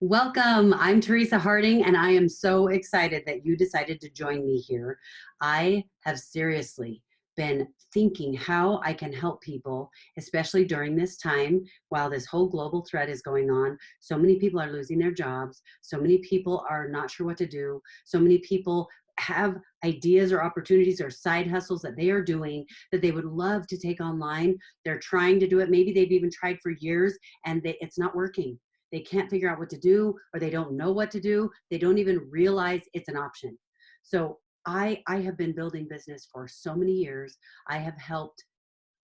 Welcome. I'm Teresa Harding, and I am so excited that you decided to join me here. I have seriously been thinking how I can help people, especially during this time while this whole global threat is going on. So many people are losing their jobs. So many people are not sure what to do. So many people have ideas or opportunities or side hustles that they are doing that they would love to take online. They're trying to do it. Maybe they've even tried for years and it's not working. They can't figure out what to do, or they don't know what to do. They don't even realize it's an option. So I have been building business for so many years. I have helped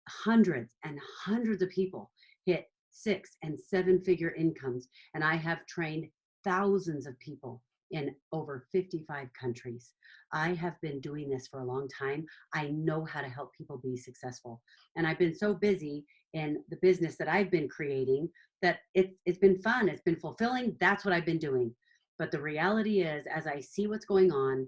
hundreds and hundreds of people hit 6 and 7 figure incomes. And I have trained thousands of people in over 55 countries. I have been doing this for a long time. I know how to help people be successful. And I've been so busy in the business that I've been creating that it's been fun. It's been fulfilling. That's what I've been doing. But the reality is, as I see what's going on,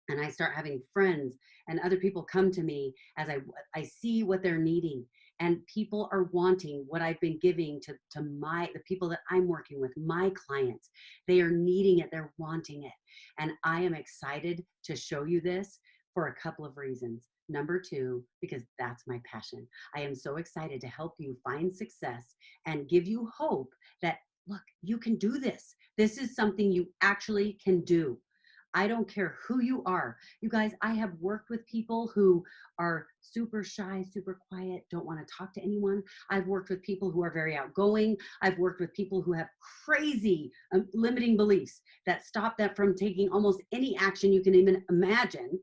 and I start having friends and other people come to me as I see what they're needing, and people are wanting what I've been giving to the people that I'm working with, my clients. They are needing it, they're wanting it. And I am excited to show you this for a couple of reasons. Number two, because that's my passion. I am so excited to help you find success and give you hope that, look, you can do this. This is something you actually can do. I don't care who you are. You guys, I have worked with people who are super shy, super quiet, don't want to talk to anyone. I've worked with people who are very outgoing. I've worked with people who have crazy limiting beliefs that stop them from taking almost any action you can even imagine,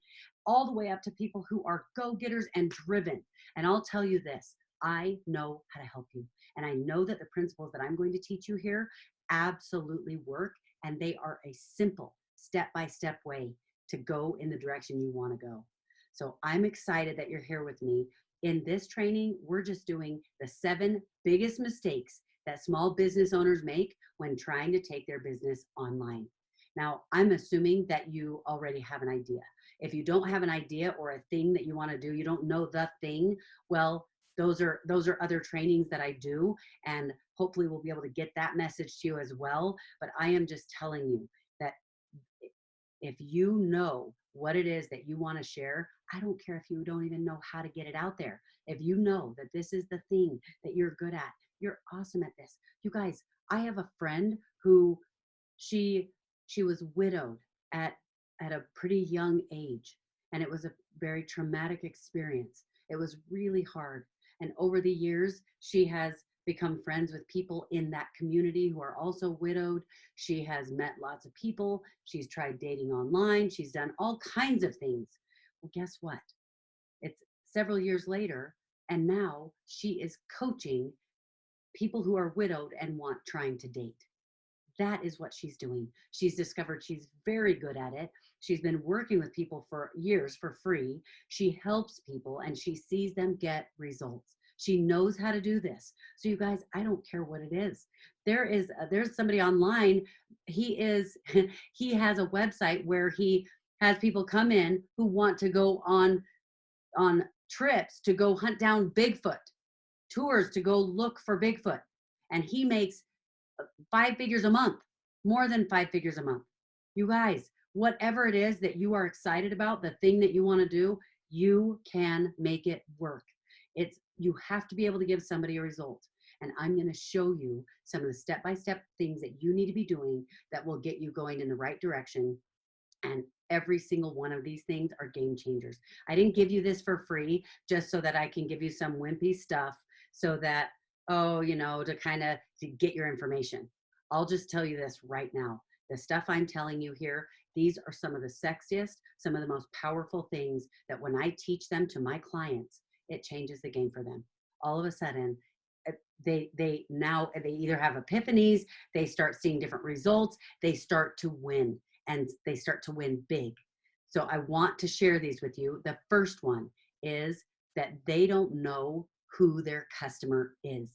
all the way up to people who are go-getters and driven. And I'll tell you this, I know how to help you. And I know that the principles that I'm going to teach you here absolutely work, and they are a simple step-by-step way to go in the direction you want to go. So I'm excited that you're here with me. In this training, we're just doing the 7 biggest mistakes that small business owners make when trying to take their business online. Now, I'm assuming that you already have an idea. If you don't have an idea or a thing that you want to do, you don't know the thing, well, those are other trainings that I do, and hopefully we'll be able to get that message to you as well. But I am just telling you that if you know what it is that you want to share, I don't care if you don't even know how to get it out there. If you know that this is the thing that you're good at, you're awesome at this. You guys, I have a friend who she was widowed at a pretty young age, and it was a very traumatic experience. It was really hard. And over the years, she has become friends with people in that community who are also widowed. She has met lots of people. She's tried dating online. She's done all kinds of things. Well, guess what? It's several years later, and now she is coaching people who are widowed and trying to date. That is what she's doing. She's discovered she's very good at it. She's been working with people for years for free. She helps people and she sees them get results. She knows how to do this. So you guys, I don't care what it is. There's somebody online. He is he has a website where he has people come in who want to go on trips to go hunt down Bigfoot, tours to go look for Bigfoot. And he makes 5 figures a month, more than 5 figures a month. You guys, whatever it is that you are excited about, the thing that you want to do, you can make it work. You have to be able to give somebody a result. And I'm going to show you some of the step-by-step things that you need to be doing that will get you going in the right direction. And every single one of these things are game changers. I didn't give you this for free just so that I can give you some wimpy stuff so that, oh, to kind of to get your information. I'll just tell you this right now. The stuff I'm telling you here, these are some of the sexiest, some of the most powerful things that when I teach them to my clients, it changes the game for them. All of a sudden, they either have epiphanies, they start seeing different results, they start to win, and they start to win big. So I want to share these with you. The first one is that they don't know who their customer is.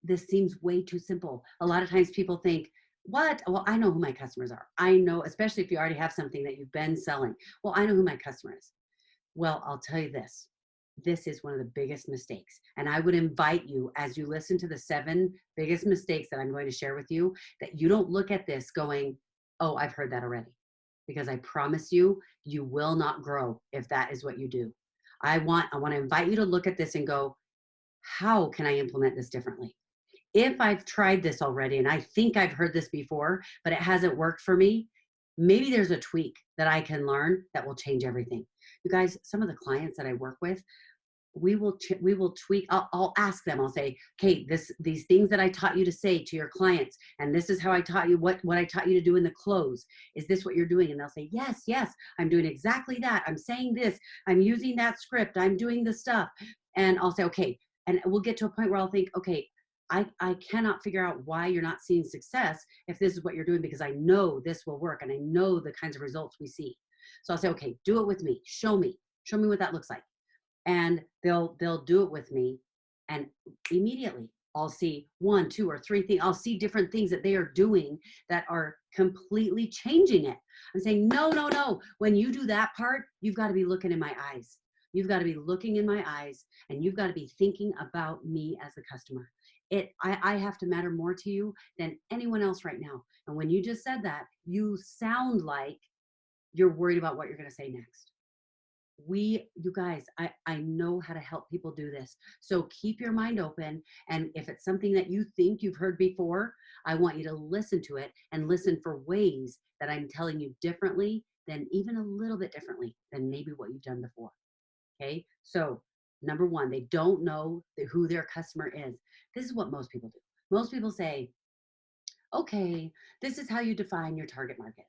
This seems way too simple. A lot of times people think, what? Well, I know who my customers are. I know, especially if you already have something that you've been selling. Well, I know who my customer is. Well, I'll tell you this. this is one of the biggest mistakes. And I would invite you, as you listen to the 7 biggest mistakes that I'm going to share with you, that you don't look at this going, oh, I've heard that already. Because I promise you, you will not grow if that is what you do. I want to invite you to look at this and go, how can I implement this differently? If I've tried this already and I think I've heard this before, but it hasn't worked for me, maybe there's a tweak that I can learn that will change everything. You guys, some of the clients that I work with, we will tweak. I'll ask them. I'll say, "Okay, these things that I taught you to say to your clients, and this is how I taught you what I taught you to do in the close. Is this what you're doing?" And they'll say, "Yes, yes, I'm doing exactly that. I'm saying this. I'm using that script. I'm doing the stuff." And I'll say, "Okay." And we'll get to a point where I'll think, "Okay, I cannot figure out why you're not seeing success if this is what you're doing, because I know this will work and I know the kinds of results we see." So I'll say, "Okay, do it with me. Show me what that looks like." And they'll do it with me, and immediately I'll see 1, 2, or 3 things. I'll see different things that they are doing that are completely changing it. I'm saying, no, no, no. When you do that part, you've got to be looking in my eyes. You've got to be looking in my eyes, and you've got to be thinking about me as the customer. I have to matter more to you than anyone else right now. And when you just said that, you sound like you're worried about what you're going to say next. You guys, I know how to help people do this. So keep your mind open. And if it's something that you think you've heard before, I want you to listen to it and listen for ways that I'm telling you differently, than even a little bit differently than maybe what you've done before. Okay. So number one, they don't know who their customer is. This is what most people do. Most people say, okay, this is how you define your target market.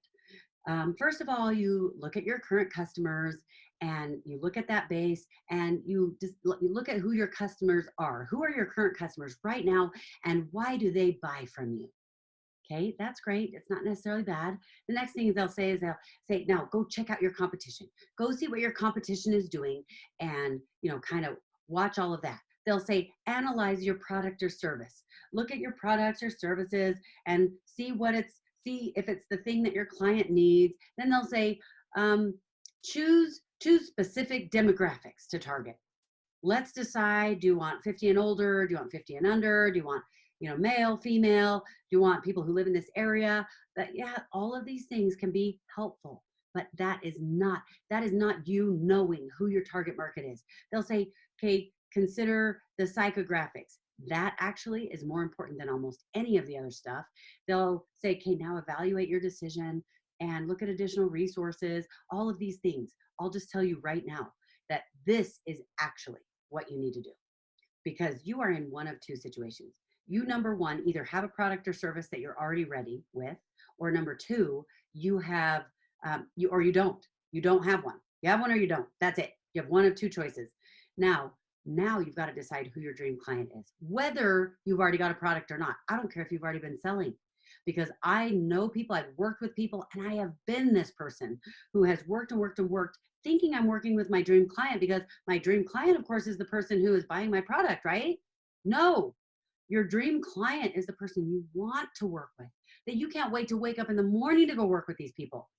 First of all, you look at your current customers and you look at that base, and you look at who your customers are. Who are your current customers right now, and why do they buy from you? Okay, that's great. It's not necessarily bad. The next thing they'll say, now go check out your competition. Go see what your competition is doing, and kind of watch all of that. They'll say, analyze your product or service. Look at your products or services and see if it's the thing that your client needs. Then they'll say, choose specific demographics to target. Let's decide, do you want 50 and older? Do you want 50 and under? Do you want, male, female? Do you want people who live in this area? Yeah, all of these things can be helpful, but that is not you knowing who your target market is. They'll say, okay, consider the psychographics. That actually is more important than almost any of the other stuff. They'll say, okay, now evaluate your decision and look at additional resources, all of these things. I'll just tell you right now that this is actually what you need to do, because you are in one of two situations. You, number one, either have a product or service that you're already ready with, or number two, you have, you don't. You don't have one. You have one or you don't. That's it. You have one of two choices. Now you've got to decide who your dream client is, whether you've already got a product or not. I don't care if you've already been selling, because I know people, I've worked with people, and I have been this person who has worked and worked and worked thinking I'm working with my dream client, because my dream client, of course, is the person who is buying my product, right? No, your dream client is the person you want to work with, that you can't wait to wake up in the morning to go work with these people.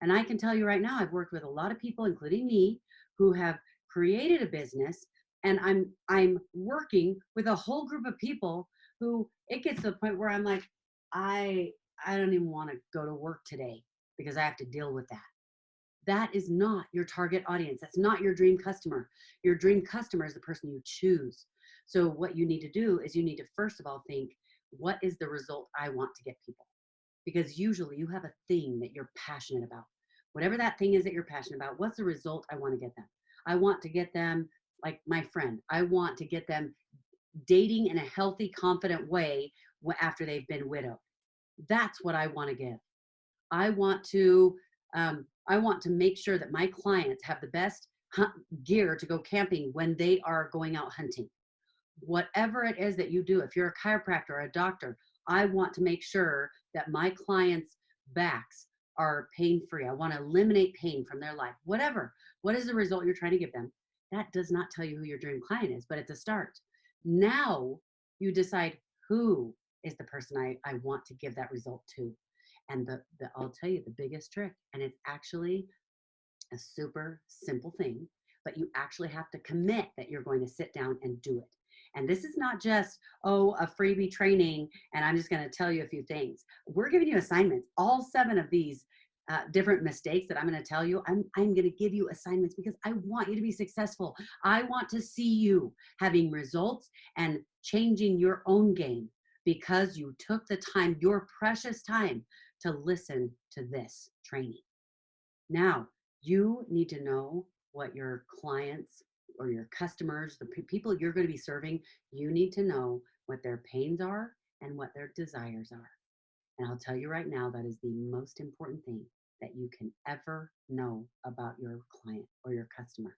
And I can tell you right now, I've worked with a lot of people, including me, who have created a business, and I'm working with a whole group of people who it gets to the point where I'm like, I I don't even want to go to work today because I have to deal with that. That is not your target audience. That's not your dream customer. Your dream customer is the person you choose. So what you need to do is you need to first of all think, what is the result I want to get people? Because usually you have a thing that you're passionate about. Whatever that thing is that you're passionate about, what's the result I want to get them? I want to get them, like my friend, I want to get them dating in a healthy, confident way after they've been widowed. That's what I want to give. I want to I want to make sure that my clients have the best gear to go camping when they are going out hunting. Whatever it is that you do, if you're a chiropractor or a doctor, I want to make sure that my clients' backs are pain free. I want to eliminate pain from their life. Whatever. What is the result you're trying to give them? That does not tell you who your dream client is, but it's a start. Now you decide who is the person I want to give that result to. And I'll tell you the biggest trick, and it's actually a super simple thing, but you actually have to commit that you're going to sit down and do it. And this is not just, oh, a freebie training, and I'm just going to tell you a few things. We're giving you assignments. All 7 of these different mistakes that I'm going to tell you, I'm going to give you assignments because I want you to be successful. I want to see you having results and changing your own game because you took the time, your precious time, to listen to this training. Now, you need to know what your clients or your customers, the people you're going to be serving, you need to know what their pains are and what their desires are. And I'll tell you right now, that is the most important thing that you can ever know about your client or your customer.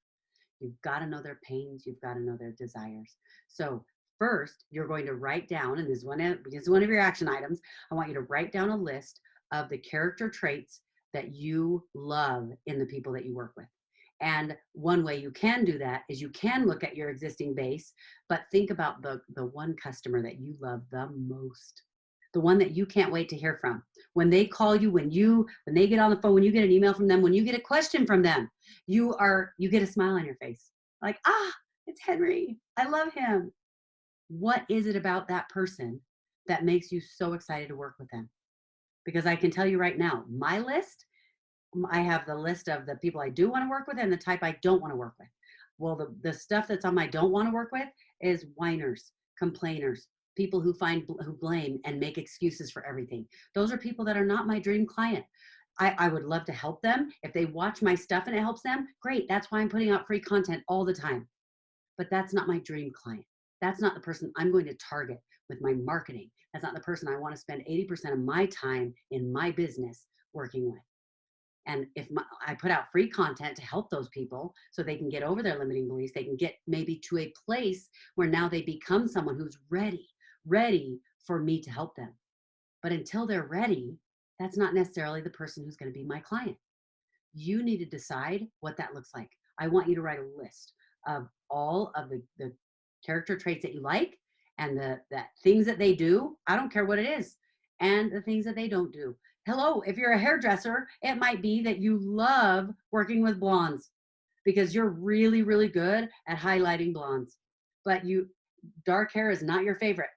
You've got to know their pains. You've got to know their desires. So first, you're going to write down, and this is one of your action items. I want you to write down a list of the character traits that you love in the people that you work with. And one way you can do that is you can look at your existing base, but think about the one customer that you love the most, the one that you can't wait to hear from. When they call you, when they get on the phone, when you get an email from them, when you get a question from them, you get a smile on your face. Like, it's Henry. I love him. What is it about that person that makes you so excited to work with them? Because I can tell you right now, my list, I have the list of the people I do want to work with and the type I don't want to work with. Well, the stuff that's on my don't want to work with is whiners, complainers, people who blame and make excuses for everything. Those are people that are not my dream client. I would love to help them. If they watch my stuff and it helps them, great. That's why I'm putting out free content all the time. But that's not my dream client. That's not the person I'm going to target with my marketing. That's not the person I want to spend 80% of my time in my business working with. And if I put out free content to help those people so they can get over their limiting beliefs, they can get maybe to a place where now they become someone who's ready for me to help them. But until they're ready, that's not necessarily the person who's going to be my client. You need to decide what that looks like. I want you to write a list of all of the character traits that you like and the things that they do. I don't care what it is. And the things that they don't do. Hello, if you're a hairdresser, it might be that you love working with blondes because you're really, really good at highlighting blondes. But dark hair is not your favorite.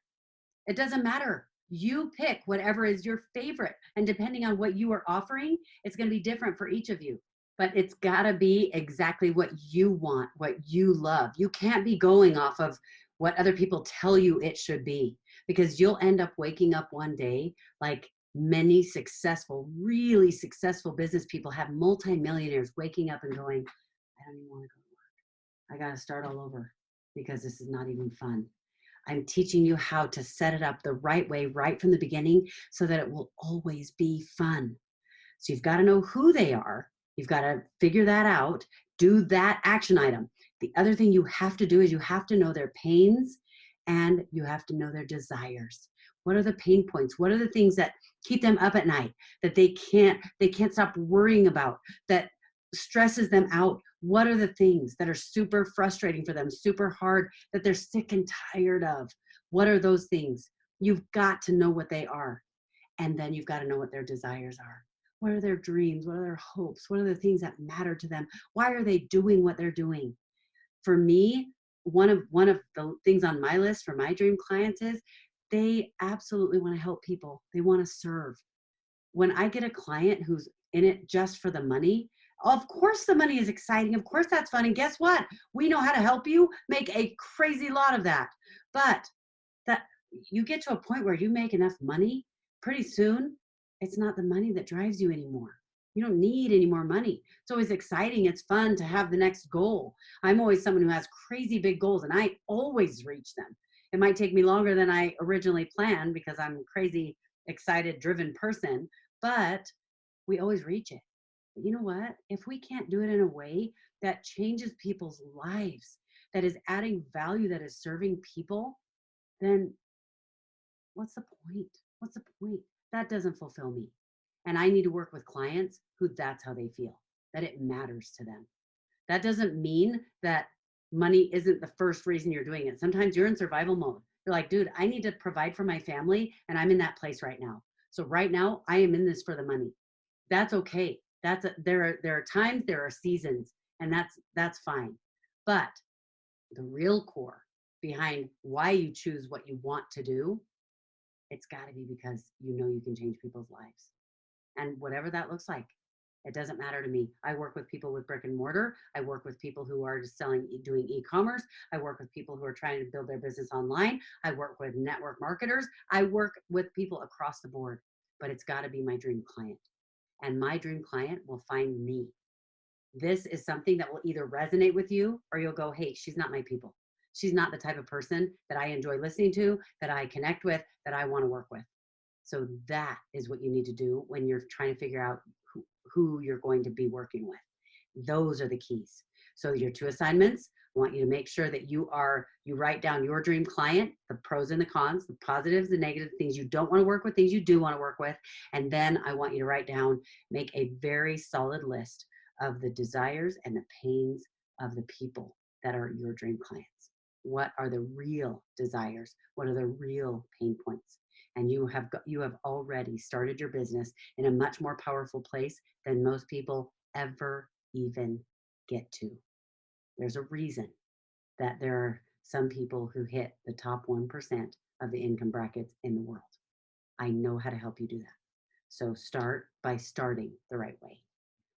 It doesn't matter. You pick whatever is your favorite. And depending on what you are offering, it's going to be different for each of you. But it's got to be exactly what you want, what you love. You can't be going off of what other people tell you it should be, because you'll end up waking up one day like many really successful business people have, multimillionaires waking up and going, I don't even want to go to work. I got to start all over because this is not even fun. I'm teaching you how to set it up the right way, right from the beginning, so that it will always be fun. So you've got to know who they are. You've got to figure that out. Do that action item. The other thing you have to do is you have to know their pains and you have to know their desires. What are the pain points? What are the things that keep them up at night, that they can't stop worrying about, that stresses them out? What are the things that are super frustrating for them, super hard, that they're sick and tired of? What are those things? You've got to know what they are. And then you've got to know what their desires are. What are their dreams? What are their hopes? What are the things that matter to them? Why are they doing what they're doing? For me, one of the things on my list for my dream clients is they absolutely want to help people. They want to serve. When I get a client who's in it just for the money, of course the money is exciting. Of course that's fun. And guess what? We know how to help you make a crazy lot of that. But that you get to a point where you make enough money, pretty soon, it's not the money that drives you anymore. You don't need any more money. It's always exciting. It's fun to have the next goal. I'm always someone who has crazy big goals and I always reach them. It might take me longer than I originally planned because I'm a crazy, excited, driven person, but we always reach it. But you know what? If we can't do it in a way that changes people's lives, that is adding value, that is serving people, then what's the point? What's the point? That doesn't fulfill me. And I need to work with clients who that's how they feel, that it matters to them. That doesn't mean that money isn't the first reason you're doing it. Sometimes you're in survival mode. You're like, dude, I need to provide for my family and I'm in that place right now. So right now I am in this for the money. That's okay. There are times, there are seasons, And that's fine. But the real core behind why you choose what you want to do, it's got to be because you know you can change people's lives. And whatever that looks like, it doesn't matter to me. I work with people with brick and mortar. I work with people who are just selling, doing e-commerce. I work with people who are trying to build their business online. I work with network marketers. I work with people across the board, but it's got to be my dream client. And my dream client will find me. This is something that will either resonate with you or you'll go, hey, she's not my people. She's not the type of person that I enjoy listening to, that I connect with, that I want to work with. So that is what you need to do when you're trying to figure out who you're going to be working with. Those are the keys. So your 2 assignments, I want you to make sure that you write down your dream client, the pros and the cons, the positives, the negatives, things you don't want to work with, things you do want to work with. And then I want you to write down, make a very solid list of the desires and the pains of the people that are your dream clients. What are the real desires? What are the real pain points? And you have already started your business in a much more powerful place than most people ever even get to. There's a reason that there are some people who hit the top 1% of the income brackets in the world. I know how to help you do that. So start by starting the right way.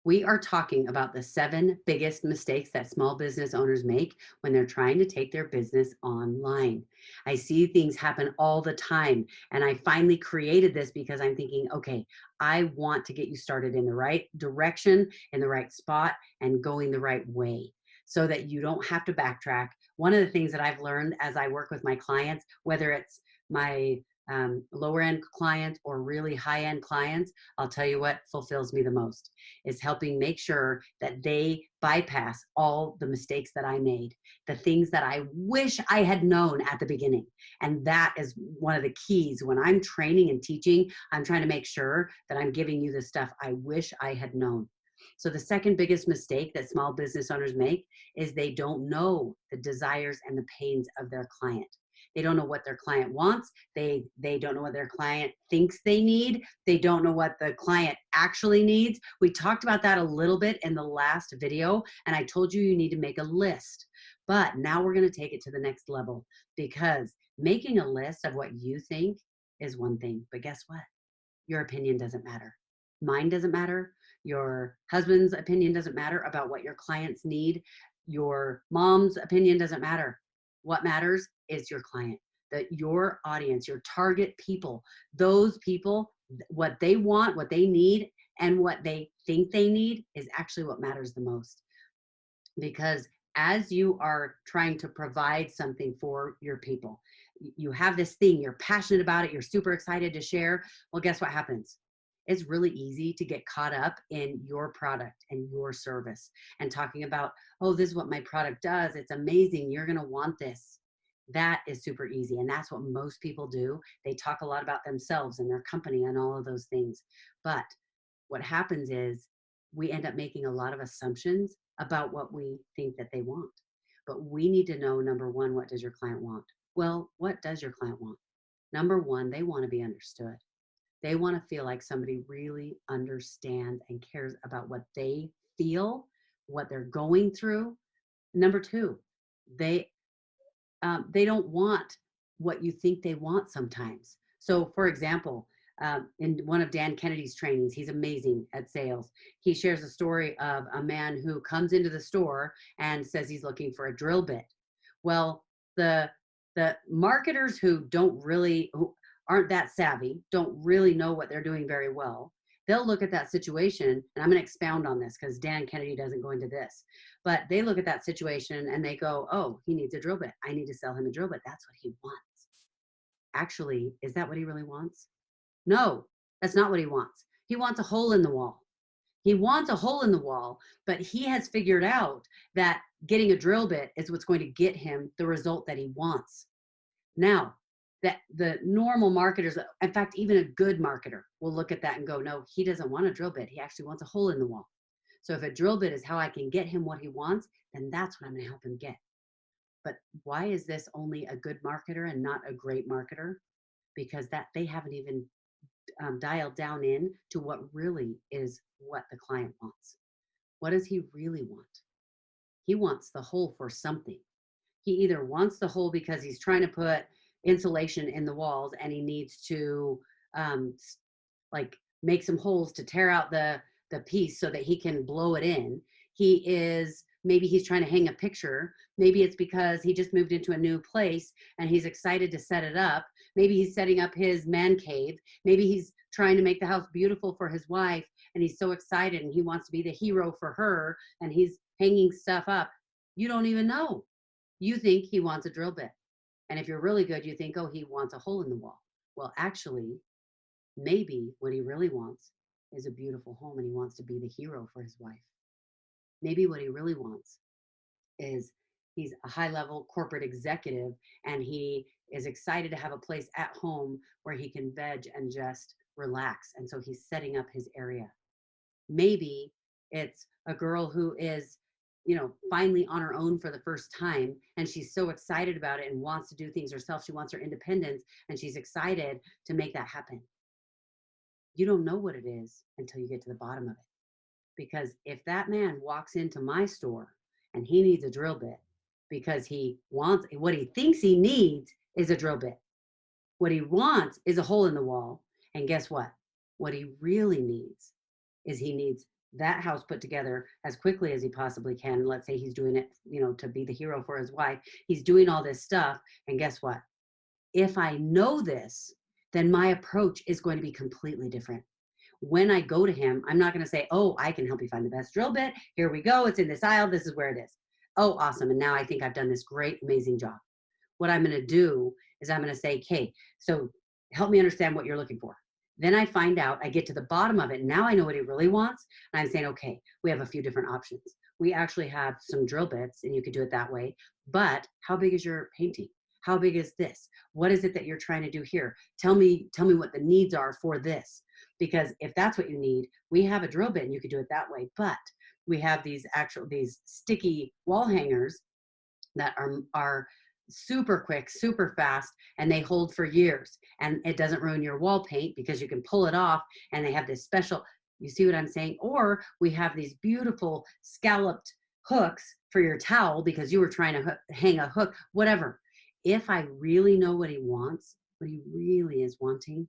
We are talking about the 7 biggest mistakes that small business owners make when they're trying to take their business online. I see things happen all the time, and I finally created this because I'm thinking, okay, I want to get you started in the right direction, in the right spot, and going the right way so that you don't have to backtrack. One of the things that I've learned as I work with my clients, whether it's my lower end clients or really high end clients, I'll tell you what fulfills me the most is helping make sure that they bypass all the mistakes that I made, the things that I wish I had known at the beginning. And that is one of the keys when I'm training and teaching. I'm trying to make sure that I'm giving you the stuff I wish I had known. So the second biggest mistake that small business owners make is they don't know the desires and the pains of their client. They don't know what their client wants. They don't know what their client thinks they need. They don't know what the client actually needs. We talked about that a little bit in the last video, and I told you you need to make a list. But now we're going to take it to the next level because making a list of what you think is one thing, but guess what? Your opinion doesn't matter. Mine doesn't matter. Your husband's opinion doesn't matter about what your clients need. Your mom's opinion doesn't matter. What matters is your client, that your audience, your target people, those people, what they want, what they need, and what they think they need is actually what matters the most. Because as you are trying to provide something for your people, you have this thing, you're passionate about it, you're super excited to share. Well, guess what happens? It's really easy to get caught up in your product and your service and talking about, oh, this is what my product does. It's amazing. You're going to want this. That is super easy. And that's what most people do. They talk a lot about themselves and their company and all of those things. But what happens is we end up making a lot of assumptions about what we think that they want. But we need to know, number one, what does your client want? Well, what does your client want? Number one, they want to be understood. They want to feel like somebody really understands and cares about what they feel, what they're going through. Number two, they they don't want what you think they want sometimes. So, for example, in one of Dan Kennedy's trainings, he's amazing at sales. He shares a story of a man who comes into the store and says he's looking for a drill bit. Well, the marketers who aren't that savvy, don't really know what they're doing very well. They'll look at that situation, and I'm going to expound on this because Dan Kennedy doesn't go into this, but they look at that situation and they go, oh, he needs a drill bit. I need to sell him a drill bit. That's what he wants. Actually, is that what he really wants? No, that's not what he wants. He wants a hole in the wall. He wants a hole in the wall, but he has figured out that getting a drill bit is what's going to get him the result that he wants. Now, that the normal marketers, in fact, even a good marketer will look at that and go, no, he doesn't want a drill bit. He actually wants a hole in the wall. So if a drill bit is how I can get him what he wants, then that's what I'm going to help him get. But why is this only a good marketer and not a great marketer? Because that they haven't even dialed down in to what really is what the client wants. What does he really want? He wants the hole for something. He either wants the hole because he's trying to put insulation in the walls and he needs to um, like make some holes to tear out the piece so that he can blow it in. He is maybe he's trying to hang a picture. Maybe it's because he just moved into a new place and he's excited to set it up. Maybe he's setting up his man cave. Maybe he's trying to make the house beautiful for his wife and he's so excited and he wants to be the hero for her and he's hanging stuff up. You don't even know. You think he wants a drill bit. And if you're really good, you think, oh, he wants a hole in the wall. Well, actually, maybe what he really wants is a beautiful home and he wants to be the hero for his wife. Maybe what he really wants is he's a high level corporate executive and he is excited to have a place at home where he can veg and just relax. And so he's setting up his area. Maybe it's a girl who is, finally on her own for the first time and she's so excited about it and wants to do things herself. She wants her independence and she's excited to make that happen. You don't know what it is until you get to the bottom of it. Because if that man walks into my store and he needs a drill bit because he wants what he thinks he needs is a drill bit. What he wants is a hole in the wall. And guess what? What he really needs is he needs that house put together as quickly as he possibly can. Let's say he's doing it, to be the hero for his wife. He's doing all this stuff. And guess what? If I know this, then my approach is going to be completely different. When I go to him, I'm not going to say, oh, I can help you find the best drill bit. Here we go. It's in this aisle. This is where it is. Oh, awesome. And now I think I've done this great, amazing job. What I'm going to do is I'm going to say, okay, so help me understand what you're looking for. Then I find out, I get to the bottom of it. Now I know what he really wants. And I'm saying, okay, we have a few different options. We actually have some drill bits and you could do it that way. But how big is your painting? How big is this? What is it that you're trying to do here? Tell me what the needs are for this. Because if that's what you need, we have a drill bit and you could do it that way. But we have these sticky wall hangers that are super quick, super fast, and they hold for years. And it doesn't ruin your wall paint because you can pull it off and they have this special, you see what I'm saying? Or we have these beautiful scalloped hooks for your towel because you were trying to hang a hook, whatever. If I really know what he wants, what he really is wanting,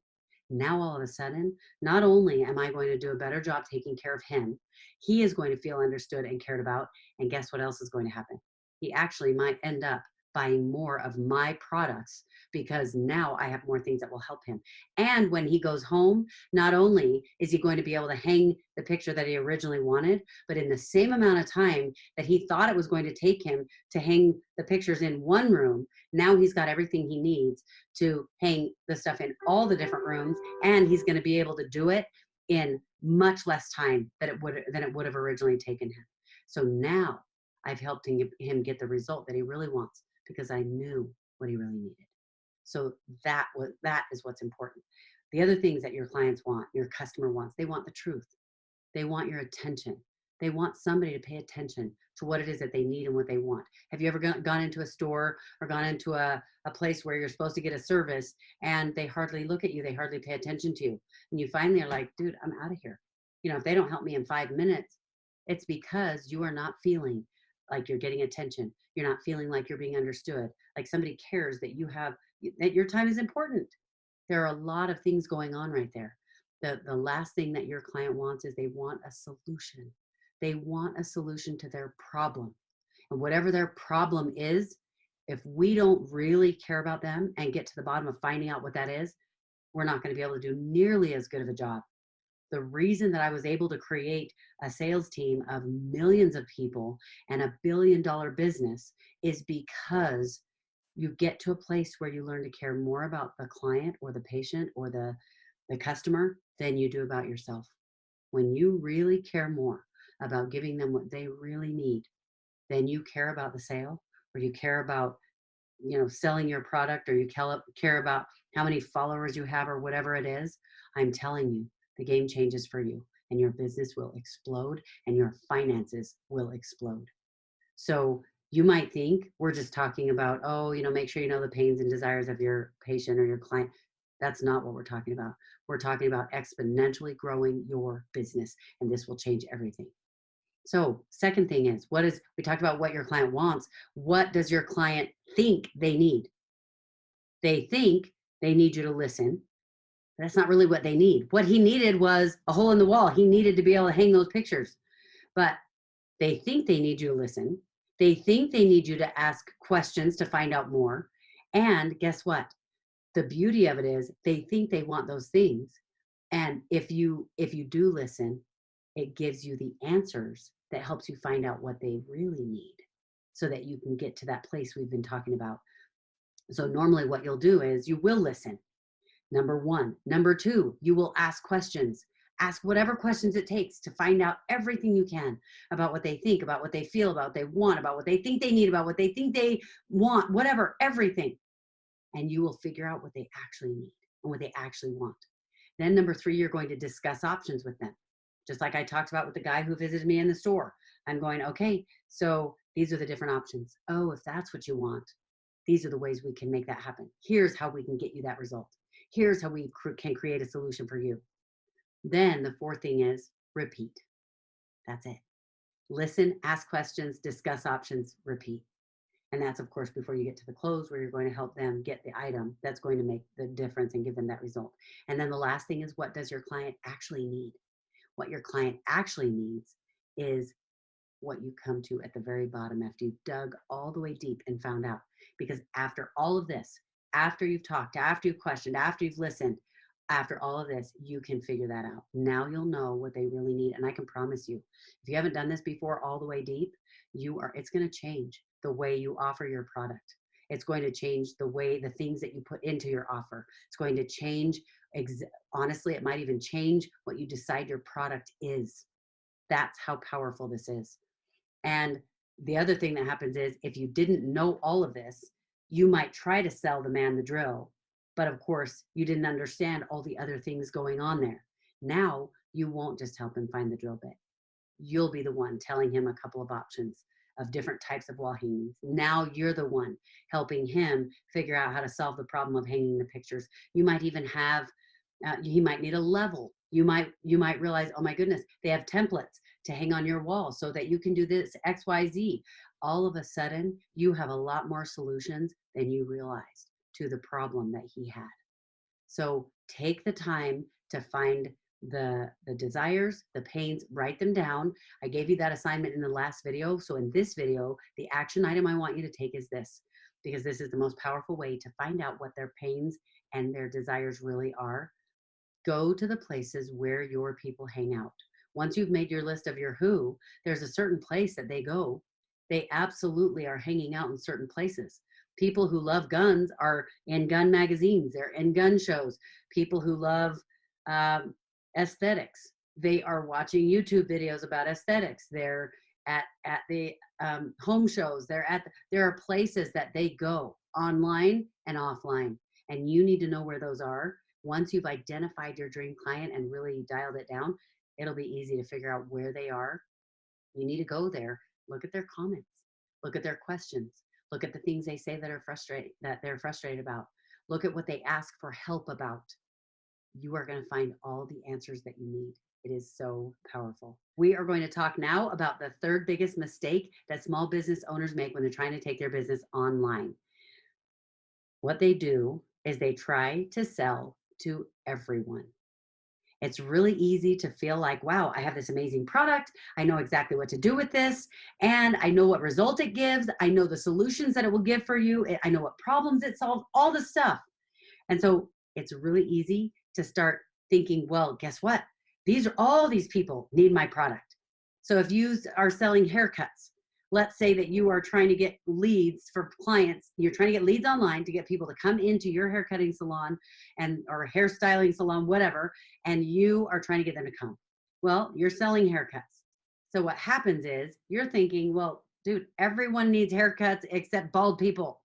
now all of a sudden, not only am I going to do a better job taking care of him, he is going to feel understood and cared about. And guess what else is going to happen? He actually might end up buying more of my products because now I have more things that will help him. And when he goes home, not only is he going to be able to hang the picture that he originally wanted, but in the same amount of time that he thought it was going to take him to hang the pictures in one room, now he's got everything he needs to hang the stuff in all the different rooms, and he's going to be able to do it in much less time than it would have originally taken him. So now I've helped him get the result that he really wants because I knew what he really needed. So that is what's important. The other things that your clients want, your customer wants, they want the truth. They want your attention. They want somebody to pay attention to what it is that they need and what they want. Have you ever gone into a store or gone into a place where you're supposed to get a service and they hardly look at you, they hardly pay attention to you, and you finally are like, dude, I'm out of here. If they don't help me in 5 minutes, it's because you are not feeling like you're getting attention. You're not feeling like you're being understood, like somebody cares that that your time is important. There are a lot of things going on right there. The last thing that your client wants is they want a solution. They want a solution to their problem. And whatever their problem is, if we don't really care about them and get to the bottom of finding out what that is, we're not going to be able to do nearly as good of a job. The reason that I was able to create a sales team of millions of people and $1 billion business is because you get to a place where you learn to care more about the client or the patient or the customer than you do about yourself. When you really care more about giving them what they really need than you care about the sale, or you care about selling your product, or you care about how many followers you have or whatever it is, I'm telling you, the game changes for you and your business will explode and your finances will explode. So you might think we're just talking about, make sure you know the pains and desires of your patient or your client. That's not what we're talking about. We're talking about exponentially growing your business, and this will change everything. So second thing is, we talked about what your client wants. What does your client think they need? They think they need you to listen. That's not really what they need. What he needed was a hole in the wall. He needed to be able to hang those pictures. But they think they need you to listen. They think they need you to ask questions to find out more. And guess what? The beauty of it is they think they want those things. And if you do listen, it gives you the answers that helps you find out what they really need so that you can get to that place we've been talking about. So normally what you'll do is you will listen. Number one. Number two, you will ask questions. Ask whatever questions it takes to find out everything you can about what they think, about what they feel, about what they want, about what they think they need, about what they think they want, whatever, everything. And you will figure out what they actually need and what they actually want. Then number three, you're going to discuss options with them. Just like I talked about with the guy who visited me in the store. I'm going, okay, so these are the different options. Oh, if that's what you want, these are the ways we can make that happen. Here's how we can get you that result. Here's how we can create a solution for you. Then the fourth thing is repeat. That's it. Listen, ask questions, discuss options, repeat. And that's, of course, before you get to the close where you're going to help them get the item that's going to make the difference and give them that result. And then the last thing is, what does your client actually need? What your client actually needs is what you come to at the very bottom after you've dug all the way deep and found out. Because after all of this, after you've talked, after you've questioned, after you've listened, after all of this, you can figure that out. Now you'll know what they really need. And I can promise you, if you haven't done this before all the way deep, it's going to change the way you offer your product. It's going to change the things that you put into your offer. It's going to change, honestly, it might even change what you decide your product is. That's how powerful this is. And the other thing that happens is, if you didn't know all of this, you might try to sell the man the drill. But of course, you didn't understand all the other things going on there. Now, you won't just help him find the drill bit. You'll be the one telling him a couple of options of different types of wall hangings. Now you're the one helping him figure out how to solve the problem of hanging the pictures. You might even have, he might need a level. You might realize, oh my goodness, they have templates to hang on your wall so that you can do this X, Y, Z. All of a sudden, you have a lot more solutions than you realized to the problem that he had. So take the time to find the desires, the pains, write them down. I gave you that assignment in the last video. So in this video, the action item I want you to take is this, because this is the most powerful way to find out what their pains and their desires really are. Go to the places where your people hang out. Once you've made your list of your who, there's a certain place that they go. They absolutely are hanging out in certain places. People who love guns are in gun magazines. They're in gun shows. People who love aesthetics, they are watching YouTube videos about aesthetics. They're at the home shows. There are places that they go online and offline, and you need to know where those are. Once you've identified your dream client and really dialed it down, it'll be easy to figure out where they are. You need to go there, look at their comments, look at their questions, look at the things they say that they're frustrated about. Look at what they ask for help about. You are going to find all the answers that you need. It is so powerful. We are going to talk now about the third biggest mistake that small business owners make when they're trying to take their business online. What they do is they try to sell to everyone. It's really easy to feel like, wow, I have this amazing product. I know exactly what to do with this. And I know what result it gives. I know the solutions that it will give for you. I know what problems it solves, all the stuff. And so it's really easy to start thinking, well, guess what? All these people need my product. So if you are selling haircuts, let's say that you are trying to get leads for clients. You're trying to get leads online to get people to come into your haircutting salon or hairstyling salon, whatever, and you are trying to get them to come. Well, you're selling haircuts. So what happens is you're thinking, well, dude, everyone needs haircuts except bald people.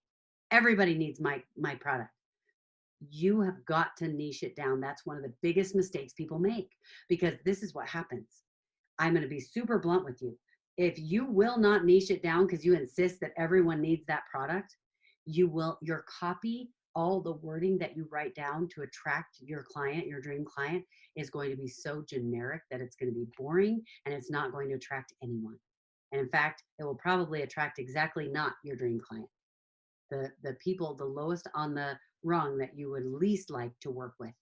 Everybody needs my product. You have got to niche it down. That's one of the biggest mistakes people make, because this is what happens. I'm going to be super blunt with you. If you will not niche it down because you insist that everyone needs that product, your copy all the wording that you write down to attract your client, your dream client, is going to be so generic that it's going to be boring and it's not going to attract anyone. And in fact, it will probably attract exactly not your dream client. The people, the lowest on the rung that you would least like to work with.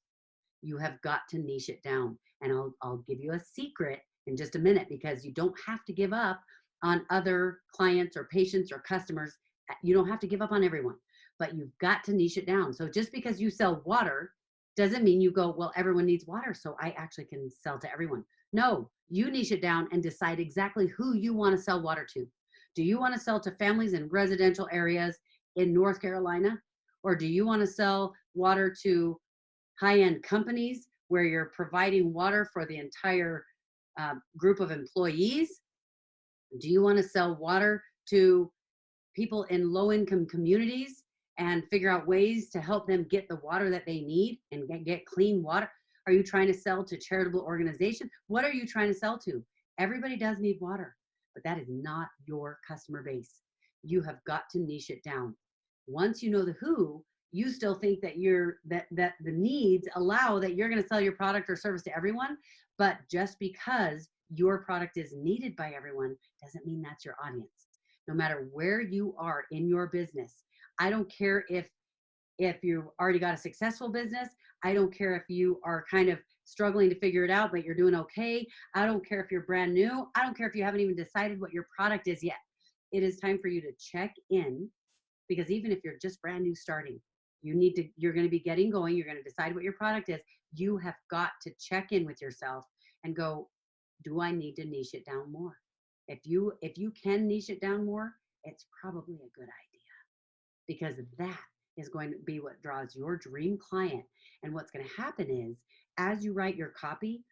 You have got to niche it down. And I'll give you a secret in just a minute, because you don't have to give up on other clients or patients or customers. You don't have to give up on everyone, but you've got to niche it down. So just because you sell water doesn't mean you go, well, everyone needs water, so I actually can sell to everyone. No, you niche it down and decide exactly who you want to sell water to. Do you want to sell to families in residential areas in North Carolina? Or do you want to sell water to high-end companies where you're providing water for the entire group of employees? Do you want to sell water to people in low-income communities and figure out ways to help them get the water that they need and get clean water? Are you trying to sell to charitable organizations? What are you trying to sell to? Everybody does need water, but that is not your customer base. You have got to niche it down. Once you know the who, you still think that that the needs allow that you're going to sell your product or service to everyone, but just because your product is needed by everyone doesn't mean that's your audience. No matter where you are in your business, I don't care if you've already got a successful business. I don't care if you are kind of struggling to figure it out, but you're doing okay. I don't care if you're brand new. I don't care if you haven't even decided what your product is yet. It is time for you to check in, because even if you're just brand new starting, you're going to be getting going. You're going to decide what your product is. You have got to check in with yourself and go, do I need to niche it down more? If you can niche it down more, it's probably a good idea, because that is going to be what draws your dream client. And what's going to happen is, as you write your copy,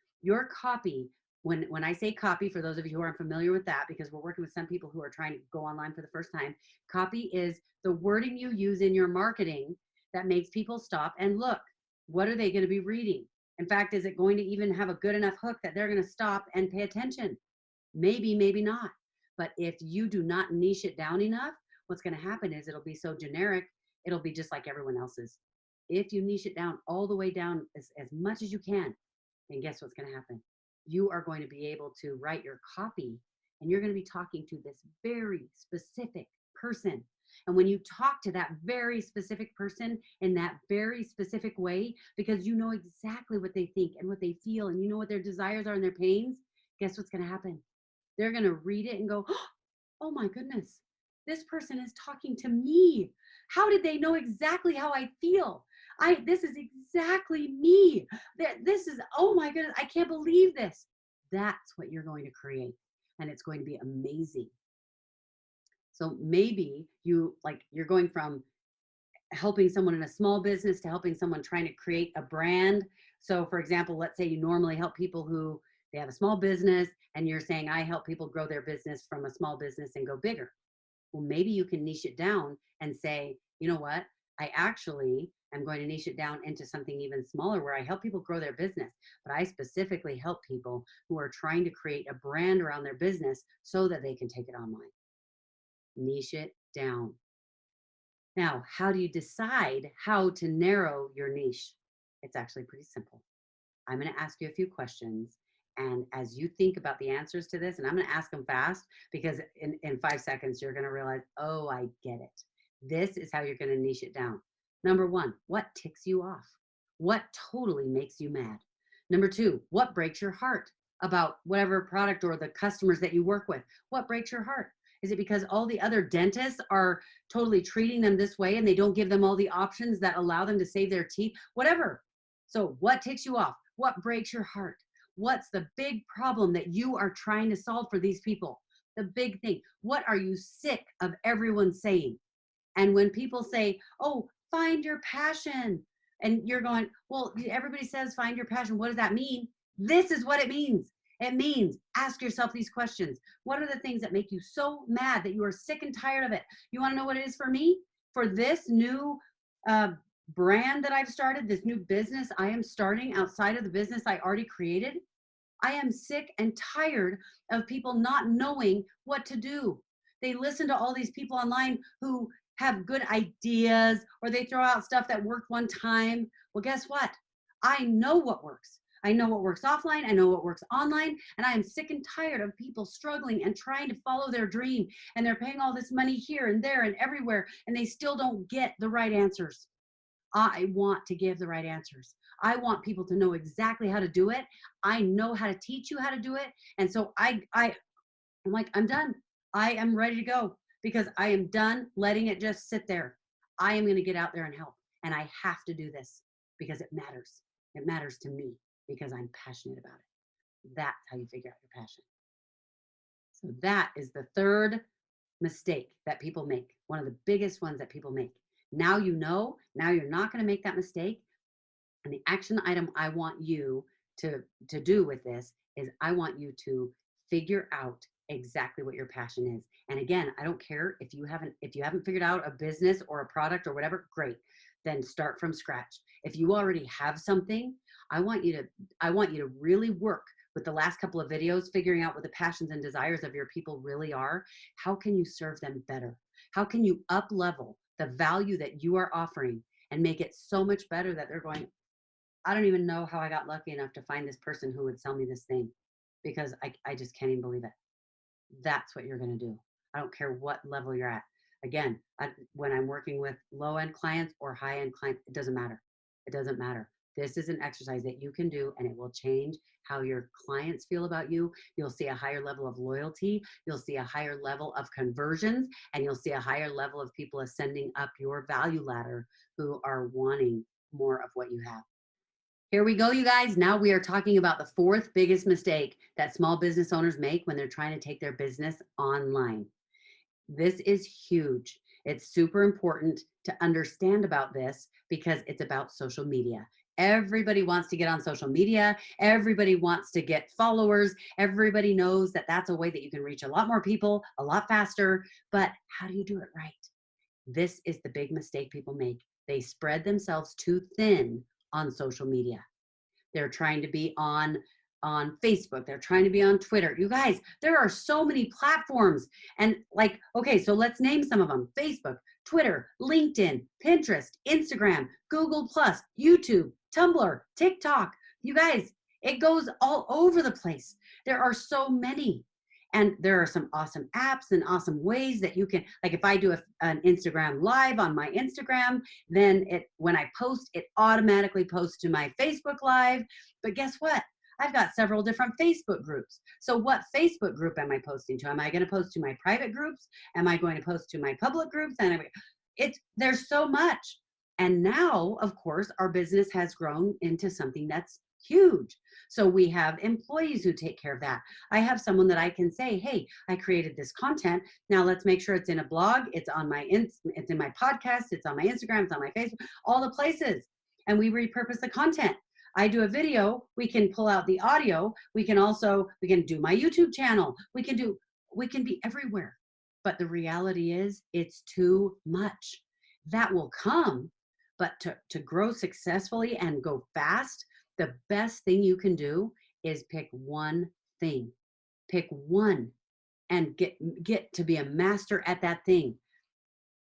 when I say copy, for those of you who aren't familiar with that, because we're working with some people who are trying to go online for the first time, copy is the wording you use in your marketing that makes people stop and look. What are they going to be reading? In fact, is it going to even have a good enough hook that they're going to stop and pay attention? Maybe, maybe not. But if you do not niche it down enough, what's going to happen is it'll be so generic, it'll be just like everyone else's. If you niche it down all the way down as much as you can, then guess what's going to happen? You are going to be able to write your copy, and you're going to be talking to this very specific person. And when you talk to that very specific person in that very specific way, because you know exactly what they think and what they feel, and you know what their desires are and their pains, guess what's going to happen? They're going to read it and go, oh my goodness, this person is talking to me. How did they know exactly how I feel? This is exactly me. This is, oh my goodness, I can't believe this. That's what you're going to create, and it's going to be amazing. So maybe you're going from helping someone in a small business to helping someone trying to create a brand. So for example, let's say you normally help people who they have a small business, and you're saying, I help people grow their business from a small business and go bigger. Well, maybe you can niche it down and say, you know what? I actually am going to niche it down into something even smaller, where I help people grow their business, but I specifically help people who are trying to create a brand around their business so that they can take it online. Niche it down. Now, how do you decide how to narrow your niche? It's actually pretty simple. I'm going to ask you a few questions. And as you think about the answers to this, and I'm going to ask them fast, because in 5 seconds, you're going to realize, oh, I get it. This is how you're going to niche it down. Number one, what ticks you off? What totally makes you mad? Number two, what breaks your heart about whatever product or the customers that you work with? What breaks your heart? Is it because all the other dentists are totally treating them this way and they don't give them all the options that allow them to save their teeth? Whatever. So what ticks you off? What breaks your heart? What's the big problem that you are trying to solve for these people? The big thing. What are you sick of everyone saying? And when people say, oh, find your passion, and you're going, well, everybody says find your passion. What does that mean? This is what it means. It means ask yourself these questions. What are the things that make you so mad that you are sick and tired of it? You want to know what it is for me? For this new brand that I've started, this new business I am starting outside of the business I already created, I am sick and tired of people not knowing what to do. They listen to all these people online who have good ideas, or they throw out stuff that worked one time. Well, guess what? I know what works. I know what works offline. I know what works online. And I am sick and tired of people struggling and trying to follow their dream. And they're paying all this money here and there and everywhere, and they still don't get the right answers. I want to give the right answers. I want people to know exactly how to do it. I know how to teach you how to do it. And so I'm like, I'm done. I am ready to go because I am done letting it just sit there. I am going to get out there and help. And I have to do this because it matters. It matters to me because I'm passionate about it. That's how you figure out your passion. So that is the third mistake that people make. One of the biggest ones that people make. Now you know, now you're not going to make that mistake. And the action item I want you to do with this is I want you to figure out exactly what your passion is. And again, I don't care if you haven't figured out a business or a product or whatever, great. Then start from scratch. If you already have something, I want you to really work with the last couple of videos, figuring out what the passions and desires of your people really are. How can you serve them better? How can you up level the value that you are offering and make it so much better that they're going, I don't even know how I got lucky enough to find this person who would sell me this thing, because I just can't even believe it. That's what you're going to do. I don't care what level you're at. Again, when I'm working with low-end clients or high-end clients, it doesn't matter. It doesn't matter. This is an exercise that you can do, and it will change how your clients feel about you. You'll see a higher level of loyalty. You'll see a higher level of conversions, and you'll see a higher level of people ascending up your value ladder who are wanting more of what you have. Here we go, you guys. Now we are talking about the fourth biggest mistake that small business owners make when they're trying to take their business online. This is huge. It's super important to understand about this because it's about social media. Everybody wants to get on social media. Everybody wants to get followers. Everybody knows that that's a way that you can reach a lot more people a lot faster. But how do you do it right? This is the big mistake people make. They spread themselves too thin on social media. They're trying to be on Facebook. They're trying to be on Twitter. You guys, there are so many platforms. And like, okay, so let's name some of them. Facebook, Twitter, LinkedIn, Pinterest, Instagram, Google+, YouTube, Tumblr, TikTok. You guys, it goes all over the place. There are so many. And there are some awesome apps and awesome ways that you can, like if I do an Instagram live on my Instagram, then when I post, it automatically posts to my Facebook live. But guess what? I've got several different Facebook groups. So what Facebook group am I posting to? Am I going to post to my private groups? Am I going to post to my public groups? And there's so much. And now, of course, our business has grown into something that's huge. So we have employees who take care of that. I have someone that I can say, hey, I created this content. Now let's make sure it's in a blog. It's in my podcast. It's on my Instagram. It's on my Facebook, all the places. And we repurpose the content. I do a video. We can pull out the audio. We can do my YouTube channel. We can be everywhere. But the reality is it's too much. That will come, but to grow successfully and go fast, the best thing you can do is pick one thing. Pick one and get to be a master at that thing.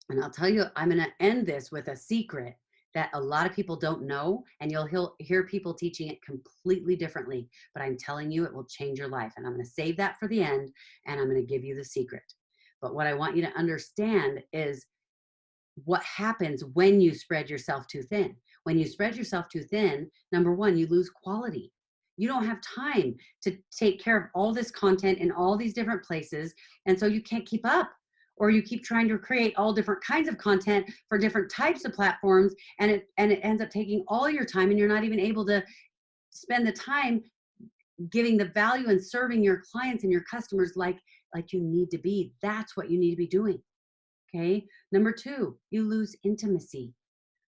And I'll tell you, I'm going to end this with a secret that a lot of people don't know, and you'll hear people teaching it completely differently, but I'm telling you, it will change your life. And I'm going to save that for the end, and I'm going to give you the secret. But what I want you to understand is what happens when you spread yourself too thin. When you spread yourself too thin, number one, you lose quality. You don't have time to take care of all this content in all these different places. And so you can't keep up, or you keep trying to create all different kinds of content for different types of platforms. And it ends up taking all your time, and you're not even able to spend the time giving the value and serving your clients and your customers like you need to be. That's what you need to be doing. Okay. Number two, you lose intimacy.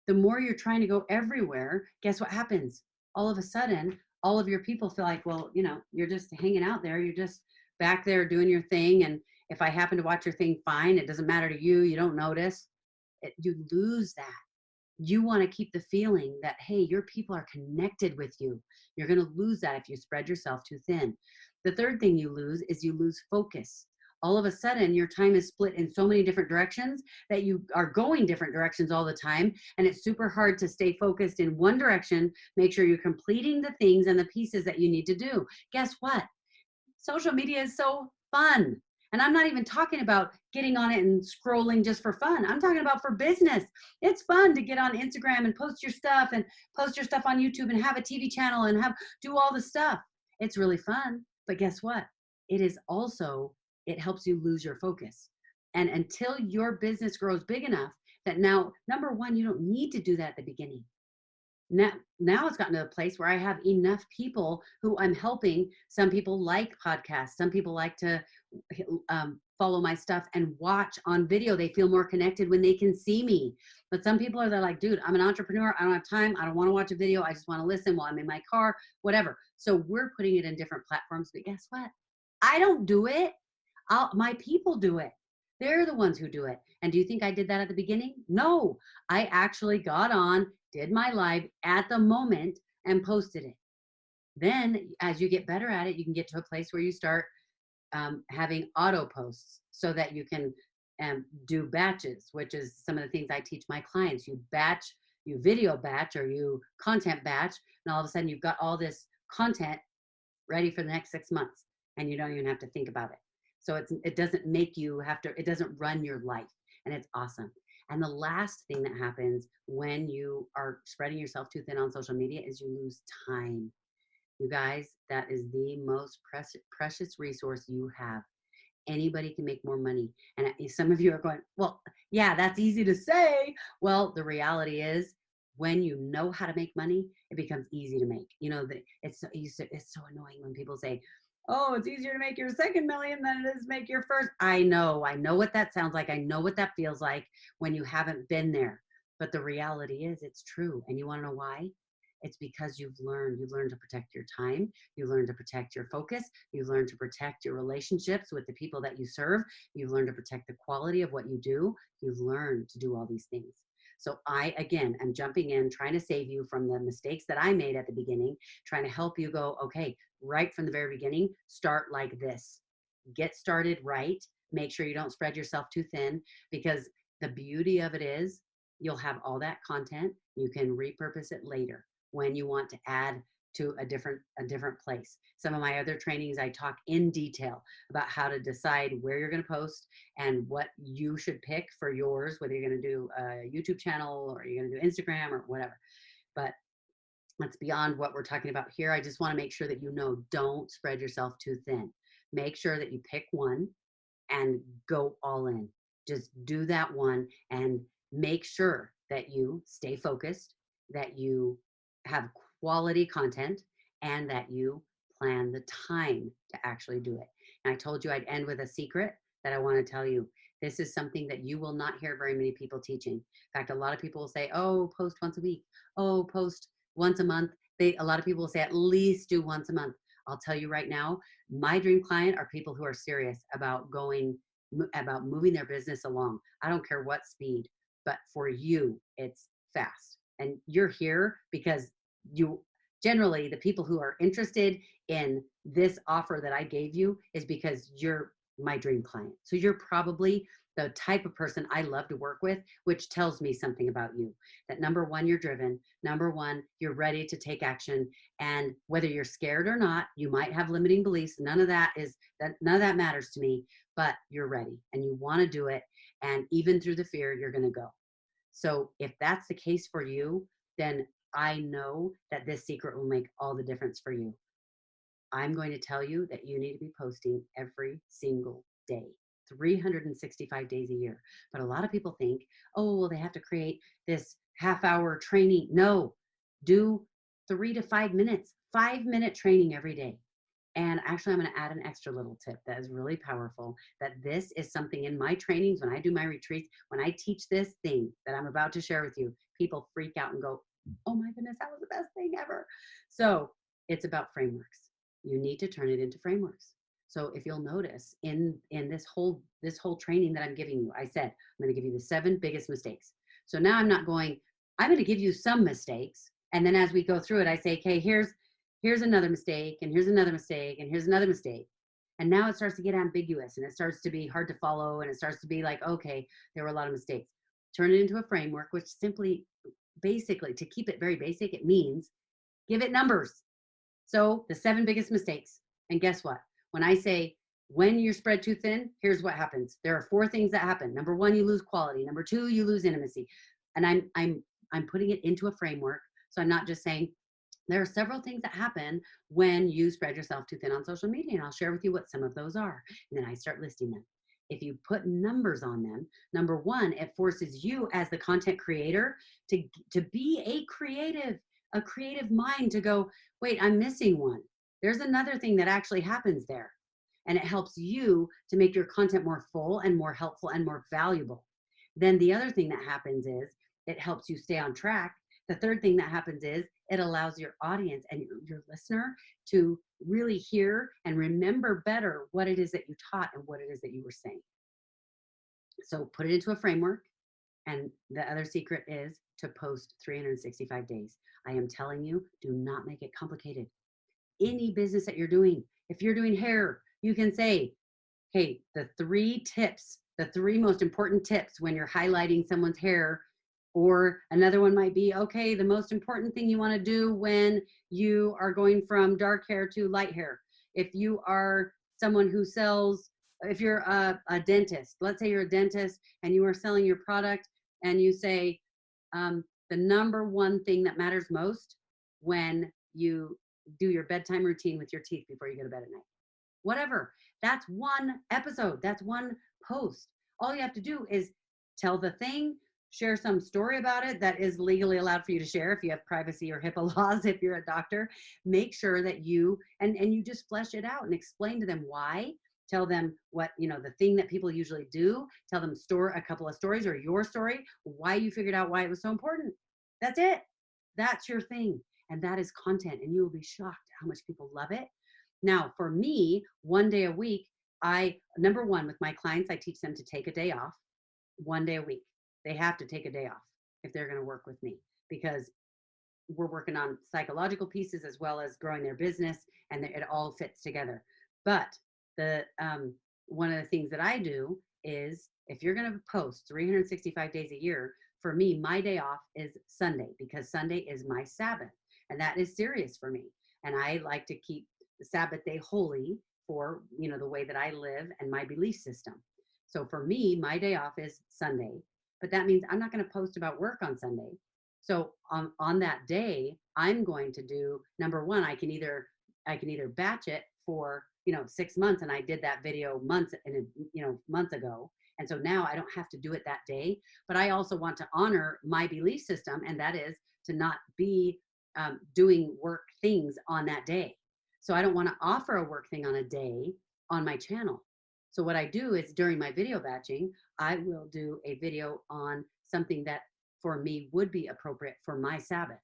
The more you're trying to go everywhere, guess what happens? All of a sudden, all of your people feel like, well, you're just hanging out there. You're just back there doing your thing. And if I happen to watch your thing, fine. It doesn't matter to you. You don't notice. You lose that. You want to keep the feeling that, hey, your people are connected with you. You're going to lose that if you spread yourself too thin. The third thing you lose is you lose focus. all of a sudden your time is split in so many different directions that you are going different directions all the time. And it's super hard to stay focused in one direction. Make sure you're completing the things and the pieces that you need to do. Guess what? Social media is so fun. And I'm not even talking about getting on it and scrolling just for fun. I'm talking about for business. It's fun to get on Instagram and post your stuff and post your stuff on YouTube and have a TV channel and do all the stuff. It's really fun. But guess what? It is also, it helps you lose your focus. And until your business grows big enough that now, number one, you don't need to do that at the beginning. Now it's gotten to a place where I have enough people who I'm helping. Some people like podcasts. Some people like to follow my stuff and watch on video. They feel more connected when they can see me. But some people they're like, dude, I'm an entrepreneur. I don't have time. I don't want to watch a video. I just want to listen while I'm in my car, whatever. So we're putting it in different platforms. But guess what? I don't do it. My people do it. They're the ones who do it. And do you think I did that at the beginning? No, I actually got on, did my live at the moment and posted it. Then as you get better at it, you can get to a place where you start having auto posts so that you can do batches, which is some of the things I teach my clients. You batch, you video batch, or you content batch, and all of a sudden you've got all this content ready for the next 6 months and you don't even have to think about it. So it doesn't make you have to, it doesn't run your life, and it's awesome. And the last thing that happens when you are spreading yourself too thin on social media is you lose time. You guys, that is the most precious resource you have. Anybody can make more money. And some of you are going, well, yeah, that's easy to say. Well, the reality is when you know how to make money, it becomes easy to make. You know, it's so annoying when people say, oh, it's easier to make your second million than it is to make your first. I know what that sounds like. I know what that feels like when you haven't been there. But the reality is it's true. And you want to know why? It's because you've learned to protect your time. You learn to protect your focus. You learn to protect your relationships with the people that you serve. You've learned to protect the quality of what you do. You've learned to do all these things. So I, again, am jumping in, trying to save you from the mistakes that I made at the beginning, trying to help you go, okay, right from the very beginning, start like this. Get started right. Make sure you don't spread yourself too thin, because the beauty of it is you'll have all that content. You can repurpose it later when you want to add to a different place. Some of my other trainings, I talk in detail about how to decide where you're going to post and what you should pick for yours, whether you're going to do a YouTube channel or you're going to do Instagram or whatever. But that's beyond what we're talking about here. I just want to make sure that you know, don't spread yourself too thin. Make sure that you pick one and go all in. Just do that one and make sure that you stay focused, that you have quality content, and that you plan the time to actually do it. And I told you I'd end with a secret that I want to tell you. This is something that you will not hear very many people teaching. In fact, a lot of people will say, oh, post once a week. Oh, post once a month. A lot of people will say at least do once a month. I'll tell you right now, my dream client are people who are serious about moving their business along. I don't care what speed, but for you, it's fast. And you're here because generally the people who are interested in this offer that I gave you is because you're my dream client. So you're probably the type of person I love to work with, which tells me something about you. That number one, you're driven. Number one, you're ready to take action. And whether you're scared or not, you might have limiting beliefs. None of that matters to me, but you're ready and you want to do it. And even through the fear, you're going to go. So if that's the case for you, then I know that this secret will make all the difference for you. I'm going to tell you that you need to be posting every single day, 365 days a year. But a lot of people think, oh, well, they have to create this half-hour training. No, do 3 to 5 minutes, 5-minute training every day. And actually, I'm going to add an extra little tip that is really powerful, that this is something in my trainings, when I do my retreats, when I teach this thing that I'm about to share with you, people freak out and go, oh my goodness, that was the best thing ever. So it's about frameworks. You need to turn it into frameworks. So if you'll notice in this whole training that I'm giving you, I said, I'm going to give you the 7 biggest mistakes. So now I'm going to give you some mistakes. And then as we go through it, I say, okay, here's another mistake, and here's another mistake, and here's another mistake. And now it starts to get ambiguous and it starts to be hard to follow. And it starts to be like, okay, there were a lot of mistakes. Turn it into a framework, which simply, basically, to keep it very basic, it means give it numbers. So the 7 biggest mistakes. And guess what? When I say, when you're spread too thin, here's what happens. There are 4 things that happen. Number 1, you lose quality. Number 2, you lose intimacy. And I'm putting it into a framework. So I'm not just saying, there are several things that happen when you spread yourself too thin on social media, and I'll share with you what some of those are. And then I start listing them. If you put numbers on them, number 1, it forces you as the content creator to be a creative mind, to go, wait, I'm missing one. There's another thing that actually happens there. And it helps you to make your content more full and more helpful and more valuable. Then the other thing that happens is it helps you stay on track. The third thing that happens is it allows your audience and your listener to really hear and remember better what it is that you taught and what it is that you were saying. So put it into a framework. And the other secret is to post 365 days. I am telling you, do not make it complicated. Any business that you're doing, if you're doing hair, you can say, hey, the 3 tips, the 3 most important tips when you're highlighting someone's hair. Or another one might be, okay, the most important thing you want to do when you are going from dark hair to light hair. If you are someone who sells, if you're a dentist, let's say you're a dentist and you are selling your product, and you say, the number 1 thing that matters most when you do your bedtime routine with your teeth before you go to bed at night. Whatever. That's 1 episode. That's 1 post. All you have to do is tell the thing, share some story about it that is legally allowed for you to share if you have privacy or HIPAA laws, if you're a doctor. Make sure that you, and you just flesh it out and explain to them why. Tell them what, the thing that people usually do. Tell them a couple of stories or your story, why you figured out why it was so important. That's it. That's your thing. And that is content. And you will be shocked at how much people love it. Now, for me, 1 day a week, number 1, with my clients, I teach them to take a day off 1 day a week. They have to take a day off if they're going to work with me, because we're working on psychological pieces as well as growing their business, and it all fits together. But one of the things that I do is, if you're going to post 365 days a year, for me, my day off is Sunday, because Sunday is my Sabbath, and that is serious for me. And I like to keep the Sabbath day holy for, the way that I live and my belief system. So for me, my day off is Sunday, but that means I'm not going to post about work on Sunday. So on that day, I'm going to do, number 1, I can either batch it for 6 months, and I did that video months ago, and so now I don't have to do it that day. But I also want to honor my belief system, and that is to not be doing work things on that day. So I don't want to offer a work thing on a day on my channel. So what I do is, during my video batching, I will do a video on something that for me would be appropriate for my Sabbath.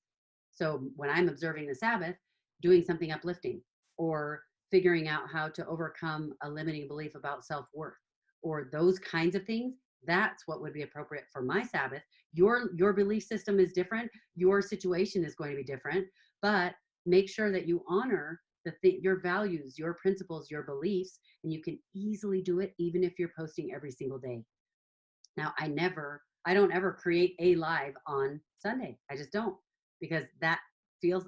So when I'm observing the Sabbath, doing something uplifting, or figuring out how to overcome a limiting belief about self-worth, or those kinds of things, that's what would be appropriate for my Sabbath. Your belief system is different. Your situation is going to be different, but make sure that you honor your values, your principles, your beliefs, and you can easily do it even if you're posting every single day. Now, I don't ever create a live on Sunday. I just don't, because that feels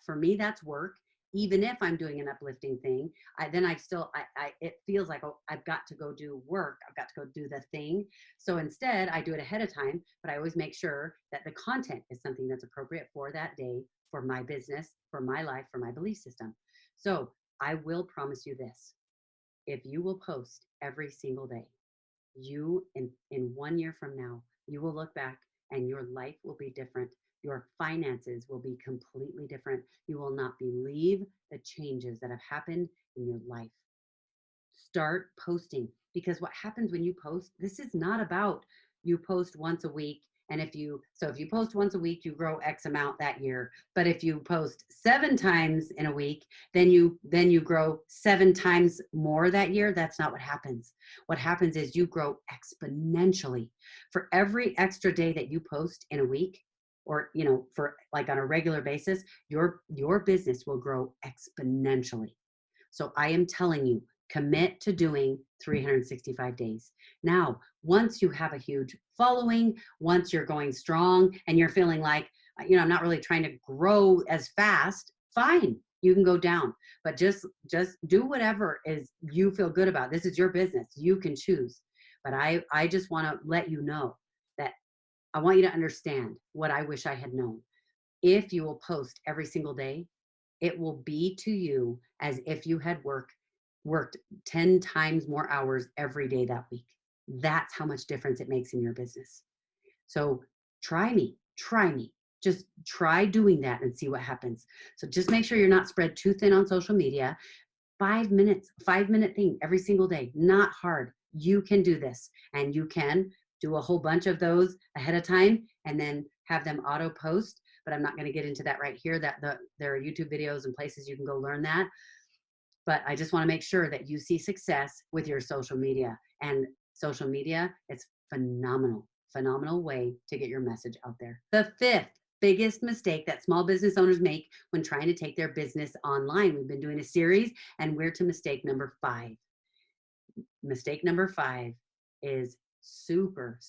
for me, that's work. Even if I'm doing an uplifting thing, it feels like, oh, I've got to go do work. I've got to go do the thing. So instead, I do it ahead of time, but I always make sure that the content is something that's appropriate for that day, for my business, for my life, for my belief system. So I will promise you this: if you will post every single day, in 1 year from now, you will look back and your life will be different. Your finances will be completely different. You will not believe the changes that have happened in your life. Start posting, because what happens when you post, this is not about you post once a week. And if you post once a week, you grow X amount that year. But if you post 7 times in a week, then you grow 7 times more that year. That's not what happens. What happens is you grow exponentially. For every extra day that you post in a week, or for like on a regular basis, your business will grow exponentially. So I am telling you, Commit to doing 365 days. Now, once you have a huge following, once you're going strong and you're feeling like, I'm not really trying to grow as fast, fine, you can go down. But just do whatever is you feel good about. This is your business. You can choose. But I just want to let you know that I want you to understand what I wish I had known. If you will post every single day, it will be to you as if you had worked 10 times more hours every day that week. That's how much difference it makes in your business. So try me. Just try doing that and see what happens. So just make sure you're not spread too thin on social media. 5 minute thing every single day, not hard. You can do this, and you can do a whole bunch of those ahead of time and then have them auto post. But I'm not going to get into that right here. There are YouTube videos and places you can go learn that. But I just want to make sure that you see success with your social media. And social media, it's phenomenal way to get your message out there. The fifth biggest mistake that small business owners make when trying to take their business online. We've been doing a series, and we're to mistake number 5. Mistake number 5 is super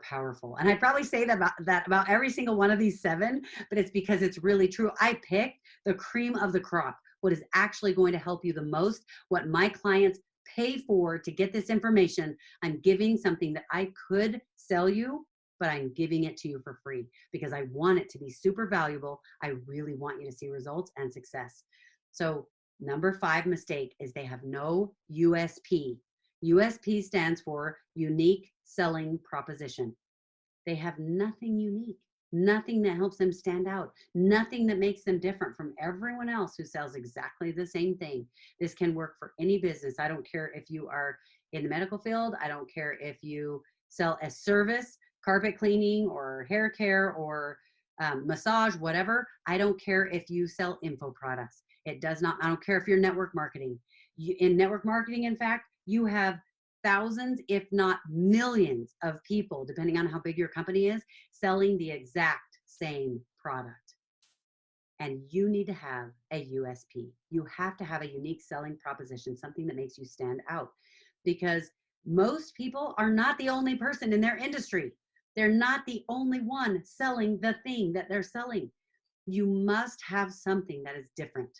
powerful. And I probably say that about every single one of these 7, but it's because it's really true. I picked the cream of the crop, what is actually going to help you the most, what my clients pay for to get this information. I'm giving something that I could sell you, but I'm giving it to you for free because I want it to be super valuable. I really want you to see results and success. So number 5 mistake is they have no USP. USP stands for unique selling proposition. They have nothing unique, nothing that helps them stand out, nothing that makes them different from everyone else who sells exactly the same thing. This can work for any business. I don't care if you are in the medical field. I don't care if you sell a service, carpet cleaning or hair care or massage, whatever. I don't care if you sell info products. I don't care if you're network marketing. In network marketing, in fact, you have thousands, if not millions of people, depending on how big your company is, selling the exact same product. And you need to have a USP. You have to have a unique selling proposition, something that makes you stand out, because most people are not the only person in their industry. They're not the only one selling the thing that they're selling. You must have something that is different.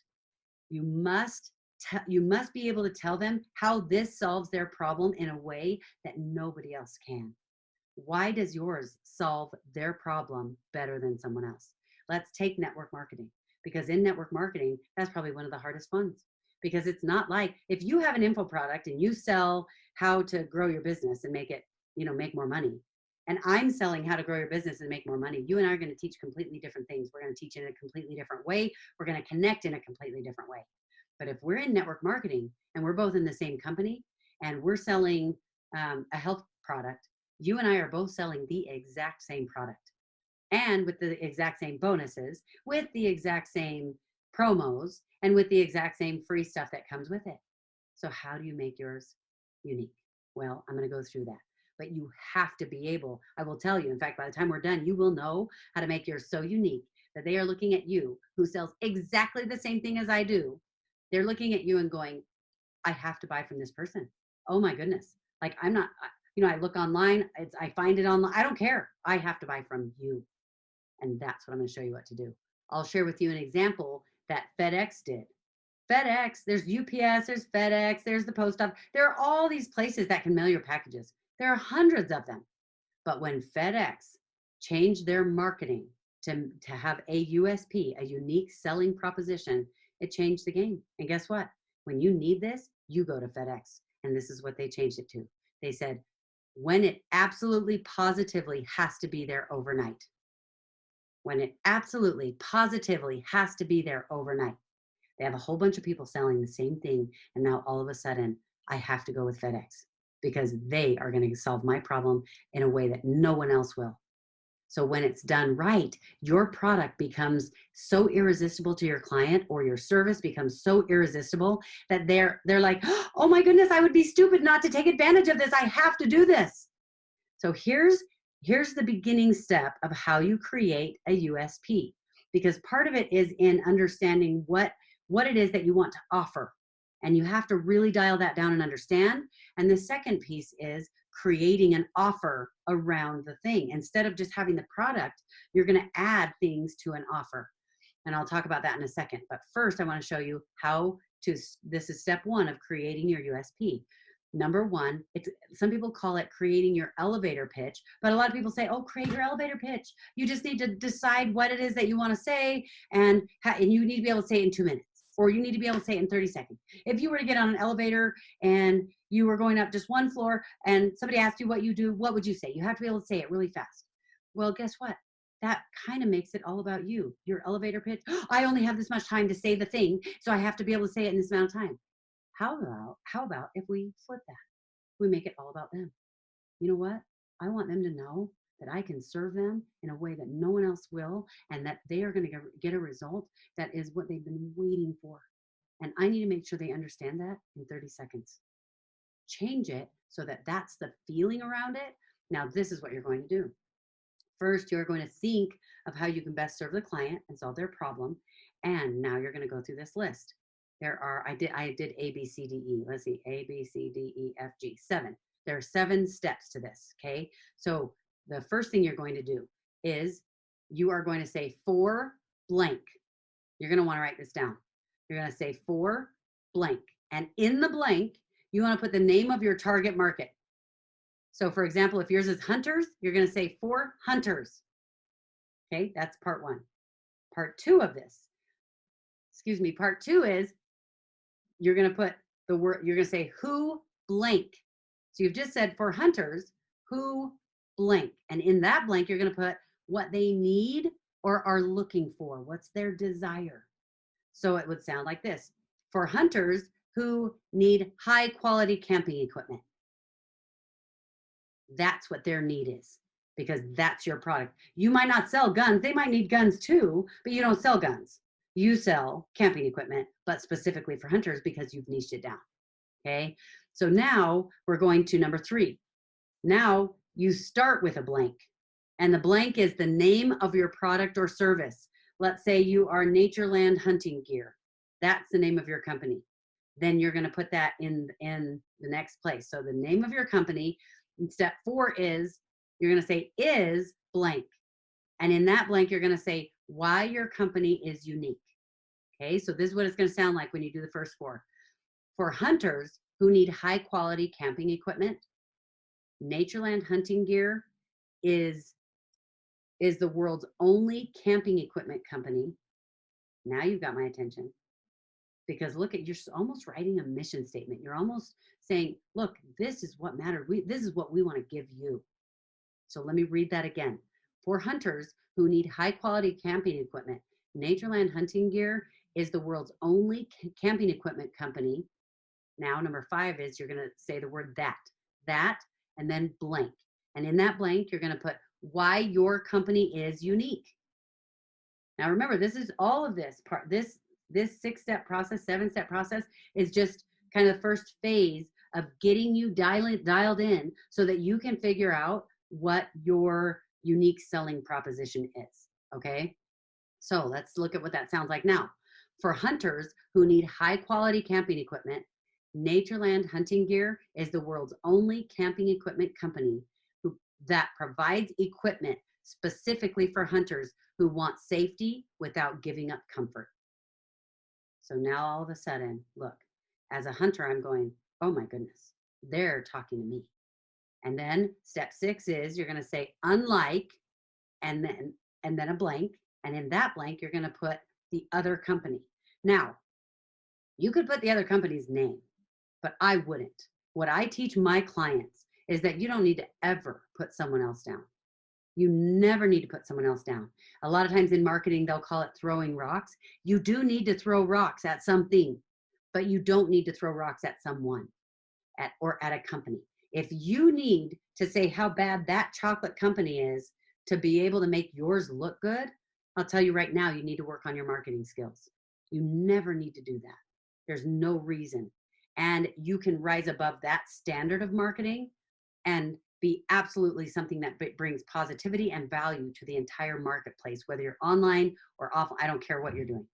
You must be able to tell them how this solves their problem in a way that nobody else can. Why does yours solve their problem better than someone else? Let's take network marketing, because in network marketing, that's probably one of the hardest ones, because it's not like if you have an info product and you sell how to grow your business and make it, make more money. And I'm selling how to grow your business and make more money. You and I are going to teach completely different things. We're going to teach in a completely different way. We're going to connect in a completely different way. But if we're in network marketing and we're both in the same company and we're selling a health product, you and I are both selling the exact same product, and with the exact same bonuses, with the exact same promos, and with the exact same free stuff that comes with it. So how do you make yours unique? Well, I'm going to go through that. But you have to be able, I will tell you, in fact, by the time we're done, you will know how to make yours so unique that they are looking at you, who sells exactly the same thing as I do. They're looking at you and going, I have to buy from this person. Oh my goodness. Like I'm not, I look online, I find it online. I don't care. I have to buy from you. And that's what I'm going to show you what to do. I'll share with you an example that FedEx did. FedEx, there's UPS, there's FedEx, there's the post office. There are all these places that can mail your packages. There are hundreds of them. But when FedEx changed their marketing to have a USP, a unique selling proposition, it changed the game. And guess what? When you need this, you go to FedEx. And this is what they changed it to. They said, when it absolutely positively has to be there overnight. When it absolutely positively has to be there overnight. They have a whole bunch of people selling the same thing. And now all of a sudden, I have to go with FedEx because they are going to solve my problem in a way that no one else will. So when it's done right, your product becomes so irresistible to your client, or your service becomes so irresistible that they're like, oh my goodness, I would be stupid not to take advantage of this. I have to do this. So here's the beginning step of how you create a USP, because part of it is in understanding what it is that you want to offer. And you have to really dial that down and understand. And the second piece is creating an offer around the thing. Instead of just having the product, you're going to add things to an offer. And I'll talk about that in a second. But first, I want to show you how to, this is step one of creating your USP. Number one, it's, some people call it creating your elevator pitch, but a lot of people say, oh, create your elevator pitch. You just need to decide what it is that you want to say, and you need to be able to say it in 2 minutes, or you need to be able to say it in 30 seconds. If you were to get on an elevator and you were going up just one floor and somebody asked you what you do, what would you say? You have to be able to say it really fast. Well, guess what? That kind of makes it all about you. Your elevator pitch, I only have this much time to say the thing, so I have to be able to say it in this amount of time. How about if we flip that? We make it all about them. You know what? I want them to know that I can serve them in a way that no one else will, and that they are going to get a result that is what they've been waiting for. And I need to make sure they understand that in 30 seconds. Change it so that that's the feeling around it. Now, this is what you're going to do. First, you're going to think of how you can best serve the client and solve their problem. And now you're going to go through this list. There are, I did A, B, C, D, E. Let's see, A, B, C, D, E, F, G, 7. There are 7 steps to this, okay? So the first thing you're going to do is you are going to say for blank. You're going to want to write this down. You're going to say for blank. And in the blank, you want to put the name of your target market. So for example, if yours is hunters, you're going to say for hunters. Okay, that's part 1. Part 2 of this, part 2 is you're going to put the word, you're going to say who blank. So you've just said for hunters, who blank. And in that blank, you're going to put what they need or are looking for. What's their desire? So it would sound like this. For hunters who need high quality camping equipment. That's what their need is, because that's your product. You might not sell guns. They might need guns too, but you don't sell guns. You sell camping equipment, but specifically for hunters because you've niched it down. Okay. So now we're going to number 3. Now you start with a blank, and the blank is the name of your product or service. Let's say you are Natureland Hunting Gear. That's the name of your company. Then you're going to put that in the next place. So the name of your company. And step 4 is you're going to say is blank. And in that blank, you're going to say why your company is unique. Okay, so this is what it's going to sound like when you do the first 4. For hunters who need high quality camping equipment, Natureland Hunting Gear is the world's only camping equipment company. Now you've got my attention. Because look at, you're almost writing a mission statement. You're almost saying, look, this is what matters. This is what we want to give you. So let me read that again. For hunters who need high quality camping equipment, Natureland Hunting Gear is the world's only camping equipment company. Now, number 5 is you're going to say the word that, and then blank. And in that blank, you're going to put why your company is unique. Now, remember, this is all of this part, this 6-step process, 7-step process is just kind of the first phase of getting you dialed in so that you can figure out what your unique selling proposition is. Okay. So let's look at what that sounds like now. For hunters who need high quality camping equipment, Natureland Hunting Gear is the world's only camping equipment company that provides equipment specifically for hunters who want safety without giving up comfort. So now all of a sudden, look, as a hunter, I'm going, oh my goodness, they're talking to me. And then step 6 is you're going to say unlike, and then a blank. And in that blank, you're going to put the other company. Now, you could put the other company's name, but I wouldn't. What I teach my clients is that you don't need to ever put someone else down. You never need to put someone else down. A lot of times in marketing, they'll call it throwing rocks. You do need to throw rocks at something, but you don't need to throw rocks at someone or at a company. If you need to say how bad that chocolate company is to be able to make yours look good, I'll tell you right now, you need to work on your marketing skills. You never need to do that. There's no reason. And you can rise above that standard of marketing and be absolutely something that brings positivity and value to the entire marketplace, whether you're online or off. I don't care what you're doing.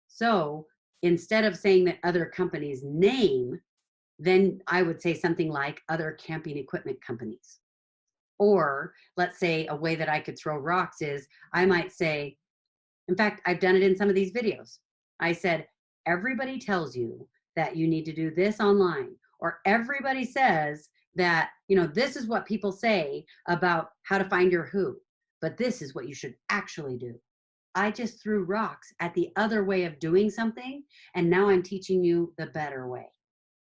So instead of saying that other company's name, then I would say something like other camping equipment companies. Or let's say a way that I could throw rocks is I might say, in fact, I've done it in some of these videos. I said, everybody tells you that you need to do this online, or everybody says that, this is what people say about how to find your who, but this is what you should actually do. I just threw rocks at the other way of doing something, and now I'm teaching you the better way.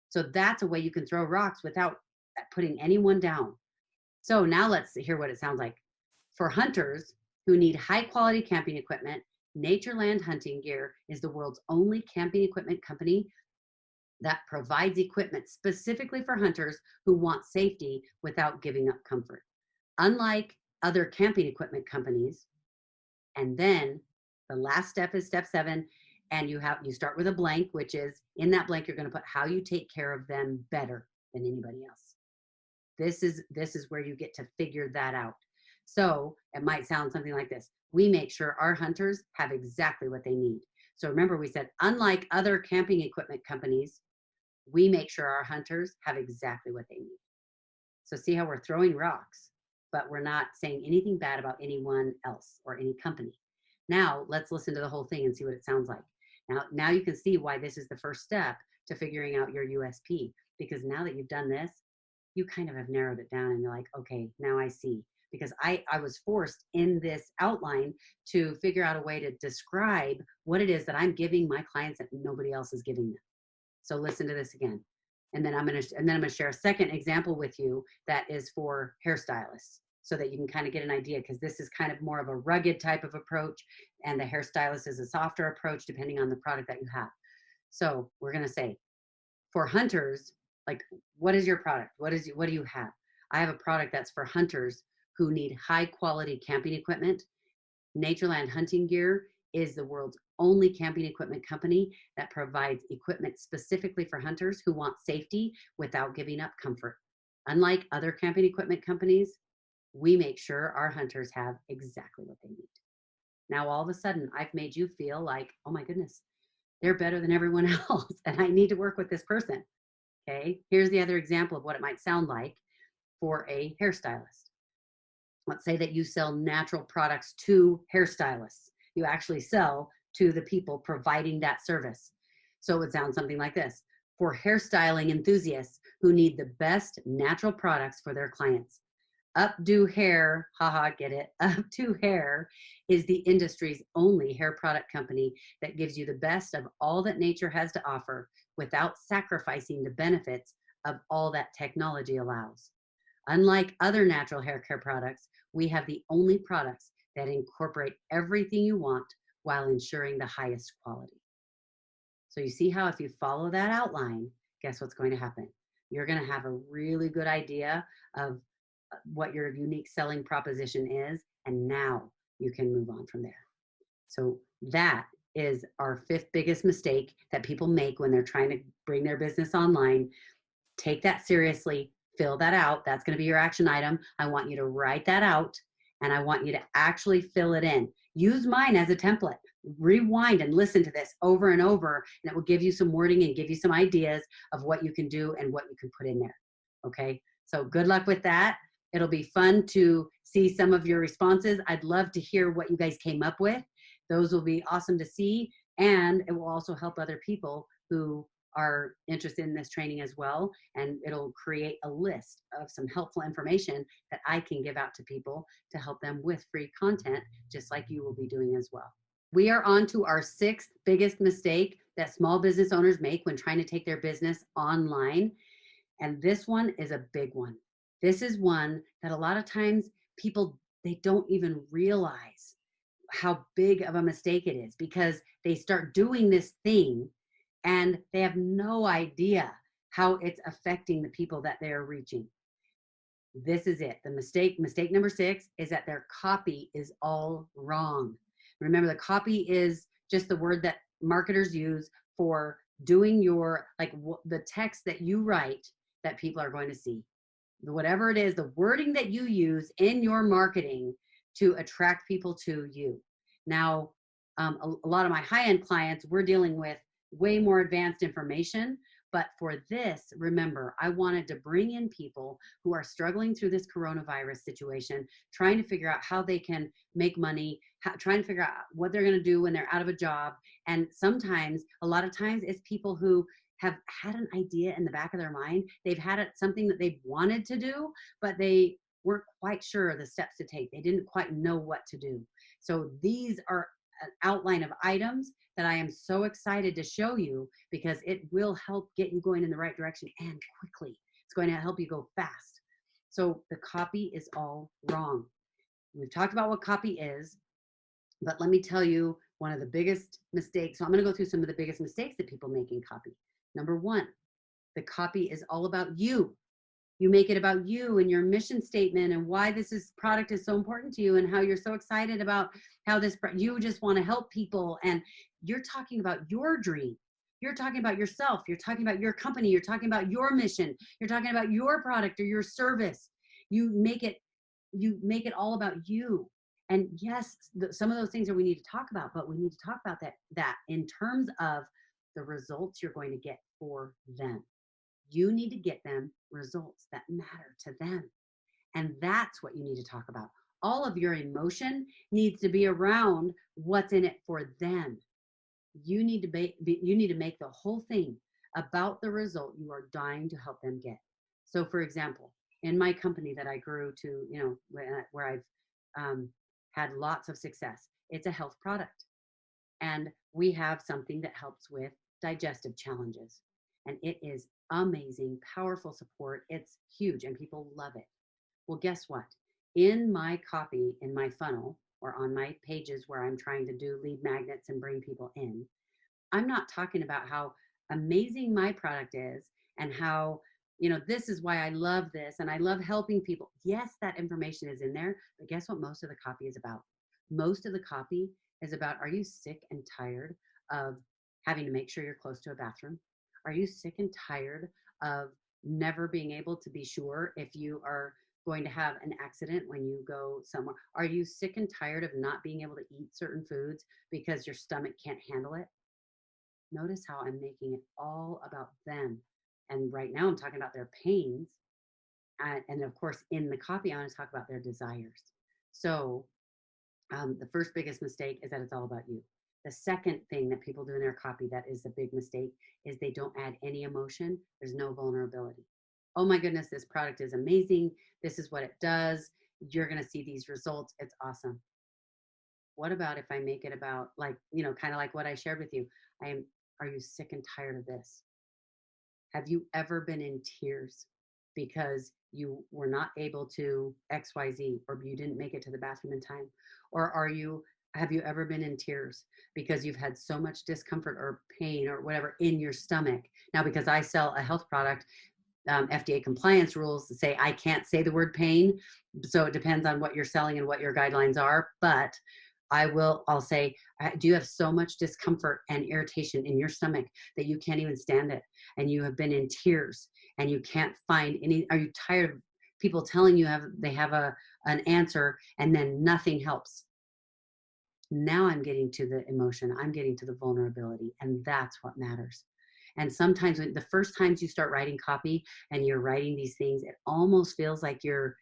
So that's a way you can throw rocks without putting anyone down. So now let's hear what it sounds like. For hunters who need high quality camping equipment, Natureland Hunting Gear is the world's only camping equipment company that provides equipment specifically for hunters who want safety without giving up comfort. Unlike other camping equipment companies, and then the last step is step 7, and you start with a blank, which is in that blank you're going to put how you take care of them better than anybody else. This is where you get to figure that out. So it might sound something like this. We make sure our hunters have exactly what they need. So remember, we said, unlike other camping equipment companies, we make sure our hunters have exactly what they need. So see how we're throwing rocks, but we're not saying anything bad about anyone else or any company. Now let's listen to the whole thing and see what it sounds like. Now you can see why this is the first step to figuring out your USP, because now that you've done this, you kind of have narrowed it down and you're like, okay, now I see. Because I was forced in this outline to figure out a way to describe what it is that I'm giving my clients that nobody else is giving them. So listen to this again. And then I'm gonna share a second example with you that is for hairstylists, so that you can kind of get an idea, because this is kind of more of a rugged type of approach, and the hairstylist is a softer approach depending on the product that you have. So we're gonna say, for hunters, like, what is your product? What do you have? I have a product that's for hunters who need high quality camping equipment. Natureland Hunting Gear is the world's only camping equipment company that provides equipment specifically for hunters who want safety without giving up comfort. Unlike other camping equipment companies, we make sure our hunters have exactly what they need. Now, all of a sudden, I've made you feel like, oh my goodness, they're better than everyone else, and I need to work with this person. Okay, here's the other example of what it might sound like for a hairstylist. Let's say that you sell natural products to hairstylists. You actually sell to the people providing that service. So it would sound something like this. For hairstyling enthusiasts who need the best natural products for their clients, Updo Hair, haha, get it? Updo Hair is the industry's only hair product company that gives you the best of all that nature has to offer without sacrificing the benefits of all that technology allows. Unlike other natural hair care products, we have the only products that incorporate everything you want while ensuring the highest quality. So you see how if you follow that outline, guess what's going to happen? You're going to have a really good idea of what your unique selling proposition is, and now you can move on from there. So that is our 5th biggest mistake that people make when they're trying to bring their business online. Take that seriously, fill that out. That's going to be your action item. I want you to write that out, and I want you to actually fill it in. Use mine as a template. Rewind and listen to this over and over, and it will give you some wording and give you some ideas of what you can do and what you can put in there. Okay, so good luck with that. It'll be fun to see some of your responses. I'd love to hear what you guys came up with. Those will be awesome to see, and it will also help other people who are interested in this training as well, and it'll create a list of some helpful information that I can give out to people to help them with free content, just like you will be doing as well. We are on to our 6th biggest mistake that small business owners make when trying to take their business online, and this one is a big one. This is one that a lot of times people, they don't even realize how big of a mistake it is, because they start doing this thing and they have no idea how it's affecting the people that they're reaching. This is it. The mistake number 6 is that their copy is all wrong. Remember, the copy is just the word that marketers use for doing your, like, the text that you write that people are going to see. Whatever it is, the wording that you use in your marketing to attract people to you. Now, a lot of my high-end clients, we're dealing with way more advanced information. But for this, remember, I wanted to bring in people who are struggling through this coronavirus situation, trying to figure out how they can make money, trying to figure out what they're going to do when they're out of a job. And sometimes, a lot of times, it's people who have had an idea in the back of their mind. They've had it, something that they've wanted to do, but they weren't quite sure of the steps to take. They didn't quite know what to do. So these are an outline of items that I am so excited to show you, because it will help get you going in the right direction and quickly. It's going to help you go fast. So the copy is all wrong. We've talked about what copy is, but let me tell you one of the biggest mistakes. So I'm going to go through some of the biggest mistakes that people make in copy. Number one, the copy is all about you. You make it about you and your mission statement and why product is so important to you, and how you're so excited about how you just want to help people. And you're talking about your dream. You're talking about yourself. You're talking about your company. You're talking about your mission. You're talking about your product or your service. You make it all about you. And yes, some of those things are we need to talk about, but we need to talk about that in terms of the results you're going to get for them. You need to get them results that matter to them. And that's what you need to talk about. All of your emotion needs to be around what's in it for them. You need to make the whole thing about the result you are dying to help them get. So for example, in my company that I grew to, where I've had lots of success, it's a health product. And we have something that helps with digestive challenges. And it is amazing, powerful support. It's huge and people love it. Well, guess what? In my copy, in my funnel, or on my pages where I'm trying to do lead magnets and bring people in, I'm not talking about how amazing my product is and how, this is why I love this and I love helping people. Yes, that information is in there, but guess what most of the copy is about? Most of the copy is about, are you sick and tired of having to make sure you're close to a bathroom? Are you sick and tired of never being able to be sure if you are going to have an accident when you go somewhere? Are you sick and tired of not being able to eat certain foods because your stomach can't handle it? Notice how I'm making it all about them. And right now I'm talking about their pains. And of course, in the copy, I want to talk about their desires. So the first biggest mistake is that it's all about you. The second thing that people do in their copy that is a big mistake is they don't add any emotion. There's no vulnerability. Oh my goodness, this product is amazing. This is what it does. You're going to see these results. It's awesome. What about if I make it about, like, kind of like what I shared with you? Are you sick and tired of this? Have you ever been in tears because you were not able to XYZ, or you didn't make it to the bathroom in time? Or have you ever been in tears because you've had so much discomfort or pain or whatever in your stomach? Now, because I sell a health product, FDA compliance rules say I can't say the word pain. So it depends on what you're selling and what your guidelines are. But I'll say, do you have so much discomfort and irritation in your stomach that you can't even stand it? And you have been in tears and you can't find any, are you tired of people telling you they have an answer and then nothing helps? Now I'm getting to the emotion, I'm getting to the vulnerability, and that's what matters. And sometimes the first times you start writing copy and you're writing these things, it almost feels like you're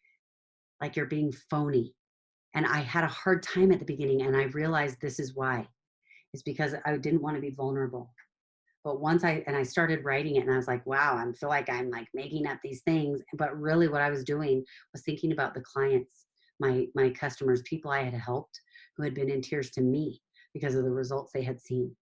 being phony. And I had a hard time at the beginning, and I realized this is why. It's because I didn't want to be vulnerable. But once I started writing it, and I was like, wow, I feel like I'm like making up these things. But really what I was doing was thinking about the clients, my customers, people I had helped who had been in tears to me because of the results they had seen.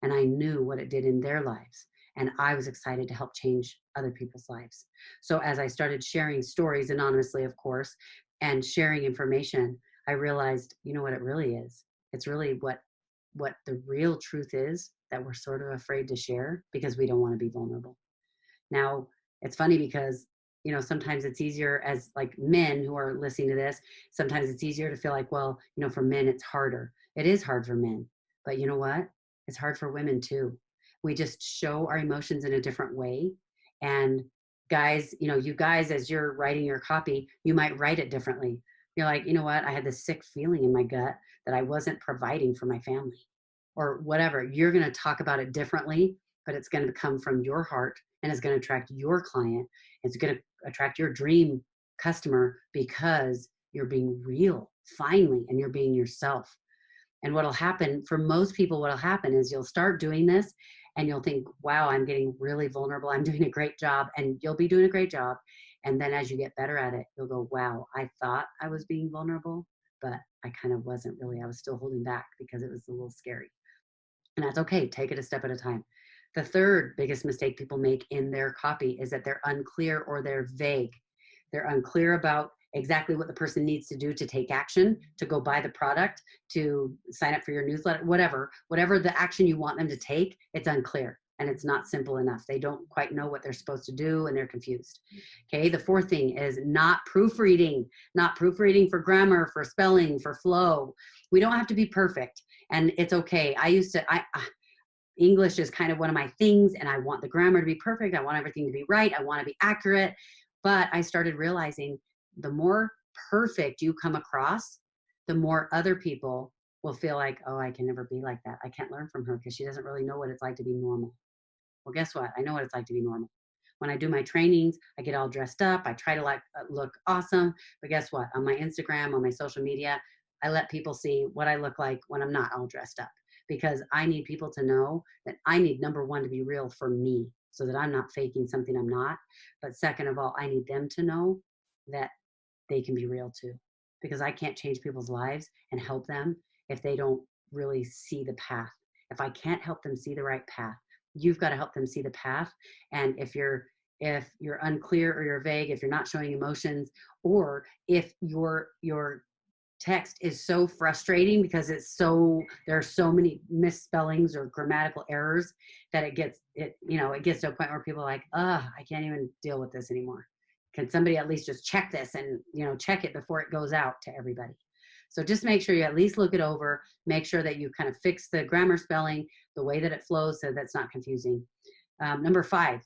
And I knew what it did in their lives. And I was excited to help change other people's lives. So as I started sharing stories anonymously, of course, and sharing information, I realized, what it really is. It's really what the real truth is that we're sort of afraid to share because we don't want to be vulnerable. Now, it's funny because, sometimes it's easier as like men who are listening to this, sometimes it's easier to feel like, well, for men, it's harder. It is hard for men, but you know what? It's hard for women too. We just show our emotions in a different way. And guys, you guys, as you're writing your copy, you might write it differently. You're like, you know what? I had this sick feeling in my gut that I wasn't providing for my family. or whatever. You're going to talk about it differently, but it's going to come from your heart and it's going to attract your client. It's going to attract your dream customer because you're being real finally and you're being yourself. And what'll happen for most people, what'll happen is you'll start doing this and you'll think, wow, I'm getting really vulnerable. I'm doing a great job. And you'll be doing a great job. And then as you get better at it, you'll go, wow, I thought I was being vulnerable, but I kind of wasn't really. I was still holding back because it was a little scary. And that's okay. Take it a step at a time. The third biggest mistake people make in their copy is that they're unclear or they're vague. They're unclear about exactly what the person needs to do to take action, to go buy the product, to sign up for your newsletter, whatever the action you want them to take, it's unclear and it's not simple enough. They don't quite know what they're supposed to do and they're confused. Okay, the fourth thing is not proofreading for grammar, for spelling, for flow. We don't have to be perfect and it's okay. English is kind of one of my things and I want the grammar to be perfect. I want everything to be right. I want to be accurate. But I started realizing the more perfect you come across, the more other people will feel like, oh, I can never be like that. I can't learn from her because she doesn't really know what it's like to be normal. Well, guess what? I know what it's like to be normal. When I do my trainings, I get all dressed up. I try to look awesome. But guess what? On my Instagram, on my social media, I let people see what I look like when I'm not all dressed up because I need people to know that I need, number one, to be real for me so that I'm not faking something I'm not. But second of all, I need them to know that they can be real too because I can't change people's lives and help them if they don't really see the path. If I can't help them see the right path, you've got to help them see the path. And if you're unclear or you're vague, if you're not showing emotions, or if your text is so frustrating because there are so many misspellings or grammatical errors that it gets to a point where people are like, I can't even deal with this anymore. Can somebody at least just check this and check it before it goes out to everybody? So just make sure you at least look it over, make sure that you kind of fix the grammar, spelling, the way that it flows so that's not confusing. Number five,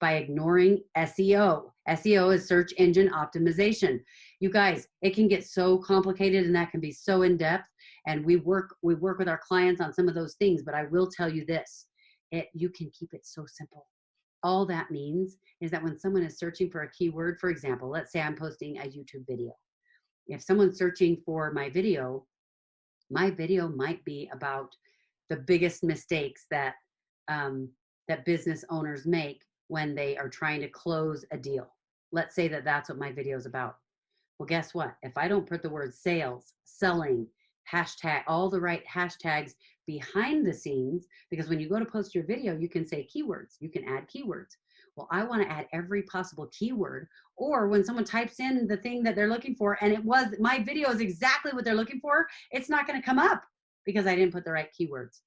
by ignoring SEO. SEO is search engine optimization. You guys, it can get so complicated and that can be so in depth. And we work with our clients on some of those things, but I will tell you this, you can keep it so simple. All that means is that when someone is searching for a keyword, for example, let's say I'm posting a YouTube video. If someone's searching for my video might be about the biggest mistakes that business owners make when they are trying to close a deal. Let's say that that's what my video is about. Well, guess what? If I don't put the word sales, selling, hashtag, all the right hashtags behind the scenes, because when you go to post your video, you can say keywords, you can add keywords. Well, I want to add every possible keyword, or when someone types in the thing that they're looking for and my video is exactly what they're looking for, it's not going to come up because I didn't put the right keywords.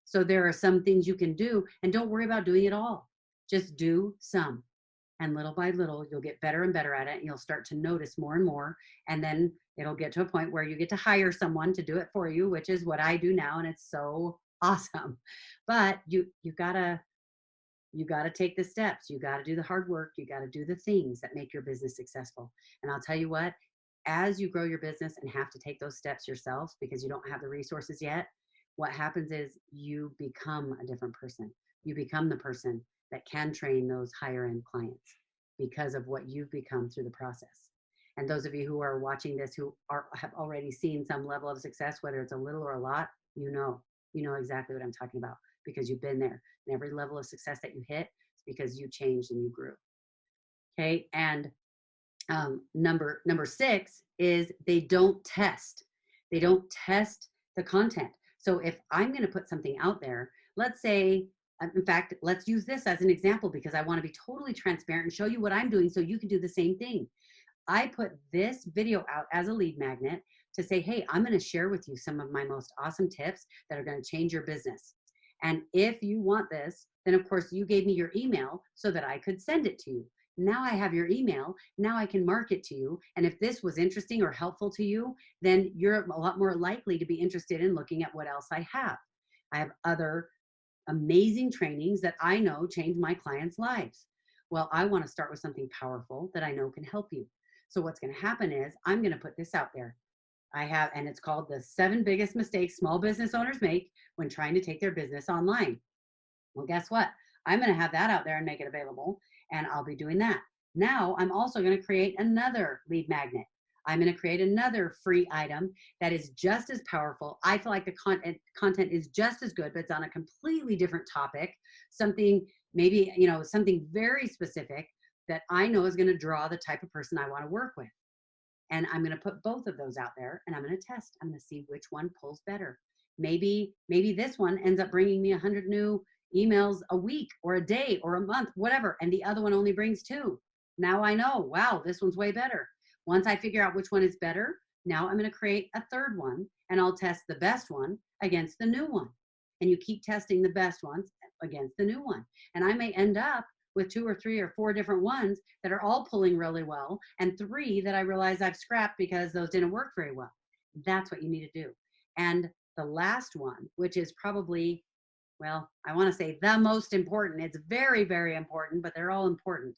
So there are some things you can do, and don't worry about doing it all. Just do some. And little by little, you'll get better and better at it. And you'll start to notice more and more. And then it'll get to a point where you get to hire someone to do it for you, which is what I do now. And it's so awesome. But you gotta take the steps. You gotta do the hard work. You gotta do the things that make your business successful. And I'll tell you what, as you grow your business and have to take those steps yourself because you don't have the resources yet, what happens is you become a different person. You become the person that can train those higher end clients because of what you've become through the process. And those of you who are watching this who have already seen some level of success, whether it's a little or a lot, you know exactly what I'm talking about because you've been there. And every level of success that you hit is because you changed and you grew. Okay, and number 6 is they don't test. They don't test the content. So if I'm going to put something out there, let's say, in fact, let's use this as an example because I want to be totally transparent and show you what I'm doing so you can do the same thing. I put this video out as a lead magnet to say, hey, I'm going to share with you some of my most awesome tips that are going to change your business. And if you want this, then of course you gave me your email so that I could send it to you. Now I have your email. Now I can market to you. And if this was interesting or helpful to you, then you're a lot more likely to be interested in looking at what else I have. I have other amazing trainings that I know change my clients' lives. Well, I want to start with something powerful that I know can help you. So what's going to happen is I'm going to put this out there. And it's called the 7 Biggest Mistakes Small Business Owners Make When Trying to Take Their Business Online. Well, guess what? I'm going to have that out there and make it available, and I'll be doing that. Now, I'm also going to create another lead magnet. I'm going to create another free item that is just as powerful. I feel like the content is just as good, but it's on a completely different topic. Something maybe, something very specific that I know is going to draw the type of person I want to work with. And I'm going to put both of those out there, and I'm going to test. I'm going to see which one pulls better. Maybe this one ends up bringing me 100 new emails a week or a day or a month, whatever. And the other one only brings 2. Now I know, wow, this one's way better. Once I figure out which one is better, now I'm going to create a third one, and I'll test the best one against the new one. And you keep testing the best ones against the new one. And I may end up with 2 or 3 or 4 different ones that are all pulling really well, and 3 that I realize I've scrapped because those didn't work very well. That's what you need to do. And the last one, which is probably, well, I want to say the most important, it's very, very important, but they're all important,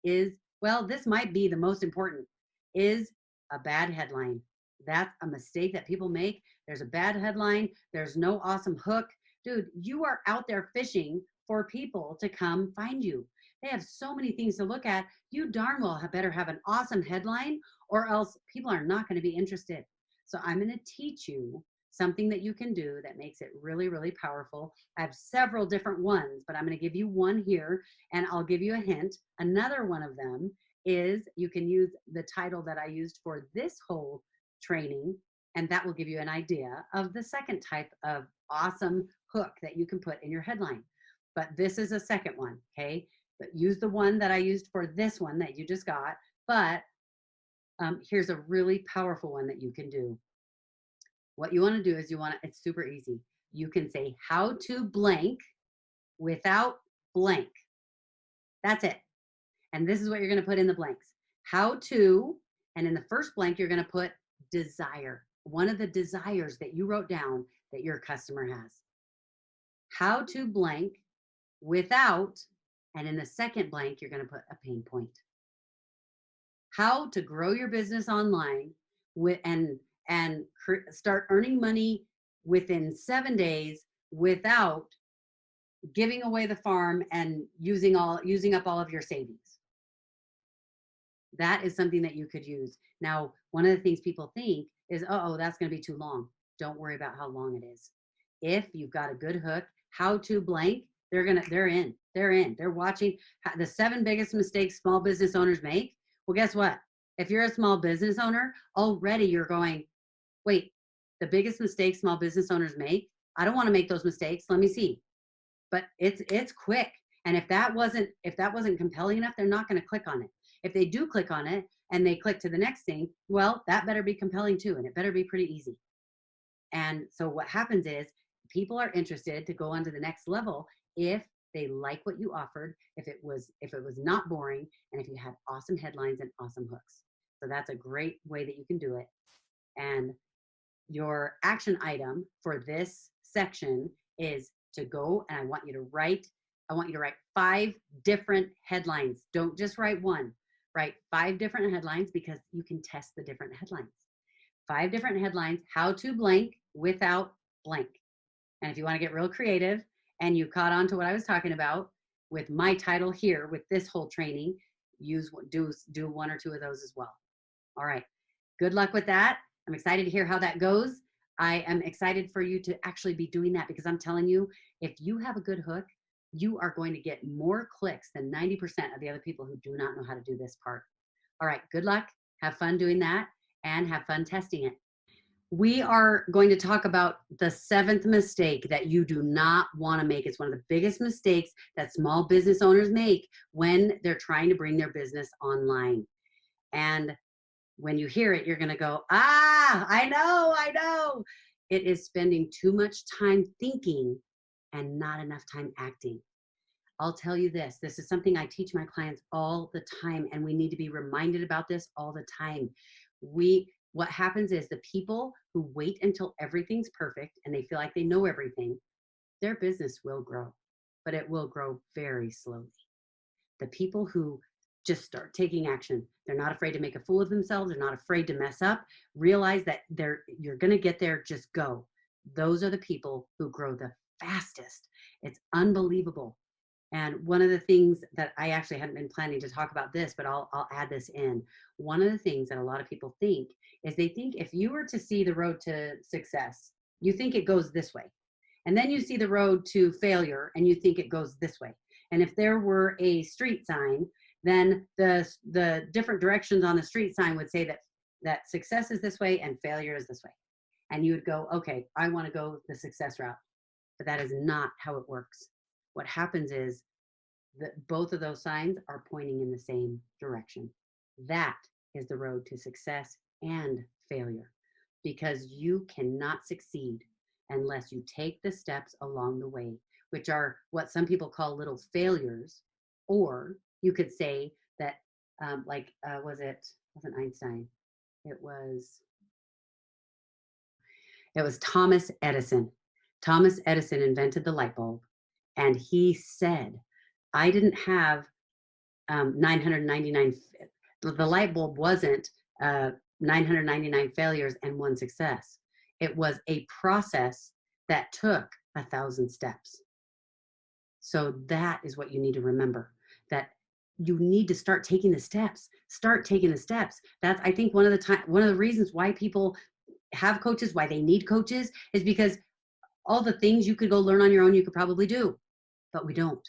is, well, this might be the most important, is a bad headline. That's a mistake that people make. There's a bad headline. There's no awesome hook. Dude, you are out there fishing for people to come find you. They have so many things to look at. You darn well better have an awesome headline, or else people are not going to be interested. So I'm going to teach you something that you can do that makes it really, really powerful. I have several different ones, but I'm going to give you one here, and I'll give you a hint. Another one of them is you can use the title that I used for this whole training, and that will give you an idea of the second type of awesome hook that you can put in your headline. But this is a second one, okay? But use the one that I used for this one that you just got, but here's a really powerful one that you can do. What you want to do is it's super easy. You can say how to blank without blank. That's it. And this is what you're going to put in the blanks. How to, and in the first blank, you're going to put desire. One of the desires that you wrote down that your customer has. How to blank without, and in the second blank, you're going to put a pain point. How to grow your business online and start earning money within 7 days without giving away the farm and using up all of your savings. That is something that you could use. Now, one of the things people think is, oh, that's going to be too long. Don't worry about how long it is. If you've got a good hook, how to blank, they're in. They're watching the 7 biggest mistakes small business owners make. Well, guess what? If you're a small business owner, already you're going, wait, the biggest mistakes small business owners make? I don't want to make those mistakes. Let me see. But it's quick. And if that wasn't compelling enough, they're not going to click on it. If they do click on it and they click to the next thing, well, that better be compelling too, and it better be pretty easy. And so what happens is people are interested to go on to the next level if they like what you offered, if it was not boring, and if you had awesome headlines and awesome hooks. So that's a great way that you can do it. And your action item for this section is to go, and I want you to write 5 different headlines. Don't just write one. Write 5 different headlines, because you can test the different headlines. 5 different headlines, how to blank without blank. And if you want to get real creative and you caught on to what I was talking about with my title here, with this whole training, do 1 or 2 of those as well. All right. Good luck with that. I'm excited to hear how that goes. I am excited for you to actually be doing that, because I'm telling you, if you have a good hook, you are going to get more clicks than 90% of the other people who do not know how to do this part. All right. Good luck. Have fun doing that, and have fun testing it. We are going to talk about the 7th mistake that you do not want to make. It's one of the biggest mistakes that small business owners make when they're trying to bring their business online. And when you hear it, you're going to go, I know. It is spending too much time thinking and not enough time acting. I'll tell you this is something I teach my clients all the time, and we need to be reminded about this all the time. What happens is the people who wait until everything's perfect and they feel like they know everything, their business will grow, but it will grow very slowly. The people who just start taking action. They're not afraid to make a fool of themselves. They're not afraid to mess up. Realize that you're going to get there. Just go. Those are the people who grow the fastest. It's unbelievable. And one of the things that I actually hadn't been planning to talk about this, but I'll add this in. One of the things that a lot of people think is they think if you were to see the road to success, you think it goes this way. And then you see the road to failure and you think it goes this way. And if there were a street sign, then the different directions on the street sign would say that success is this way and failure is this way. And you would go, okay, I want to go the success route. But that is not how it works. What happens is that both of those signs are pointing in the same direction. That is the road to success and failure, because you cannot succeed unless you take the steps along the way, which are what some people call little failures. Or you could say that, wasn't Einstein? It was Thomas Edison. Thomas Edison invented the light bulb, and he said, I didn't have 999, the light bulb wasn't 999 failures and one success. It was a process that took 1,000 steps. So that is what you need to remember, that you need to start taking the steps. Start taking the steps. That's, I think, one of the reasons why people have coaches, why they need coaches, is because all the things you could go learn on your own, you could probably do, but we don't.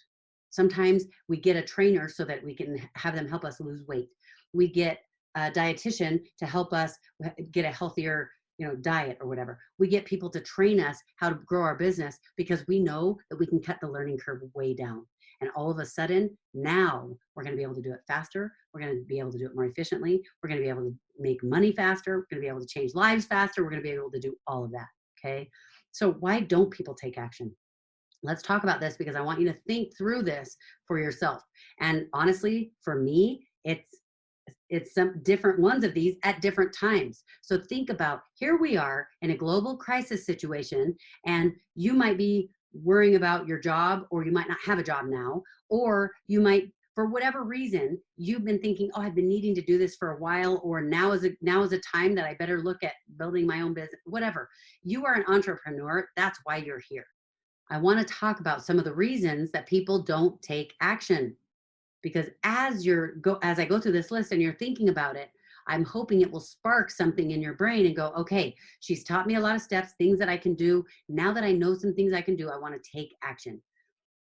Sometimes we get a trainer so that we can have them help us lose weight. We get a dietitian to help us get a healthier, diet or whatever. We get people to train us how to grow our business because we know that we can cut the learning curve way down. And all of a sudden, now we're going to be able to do it faster. We're going to be able to do it more efficiently. We're going to be able to make money faster. We're going to be able to change lives faster. We're going to be able to do all of that. Okay. So why don't people take action? Let's talk about this, because I want you to think through this for yourself. And honestly, for me, it's some different ones of these at different times. So think about, here we are in a global crisis situation, and you might be worrying about your job, or you might not have a job now, or you might, for whatever reason, you've been thinking, oh, I've been needing to do this for a while, or now is a time that I better look at building my own business, whatever. You are an entrepreneur. That's why you're here. I want to talk about some of the reasons that people don't take action. Because as I go through this list and you're thinking about it, I'm hoping it will spark something in your brain and go, okay, she's taught me a lot of steps, things that I can do. Now that I know some things I can do, I want to take action.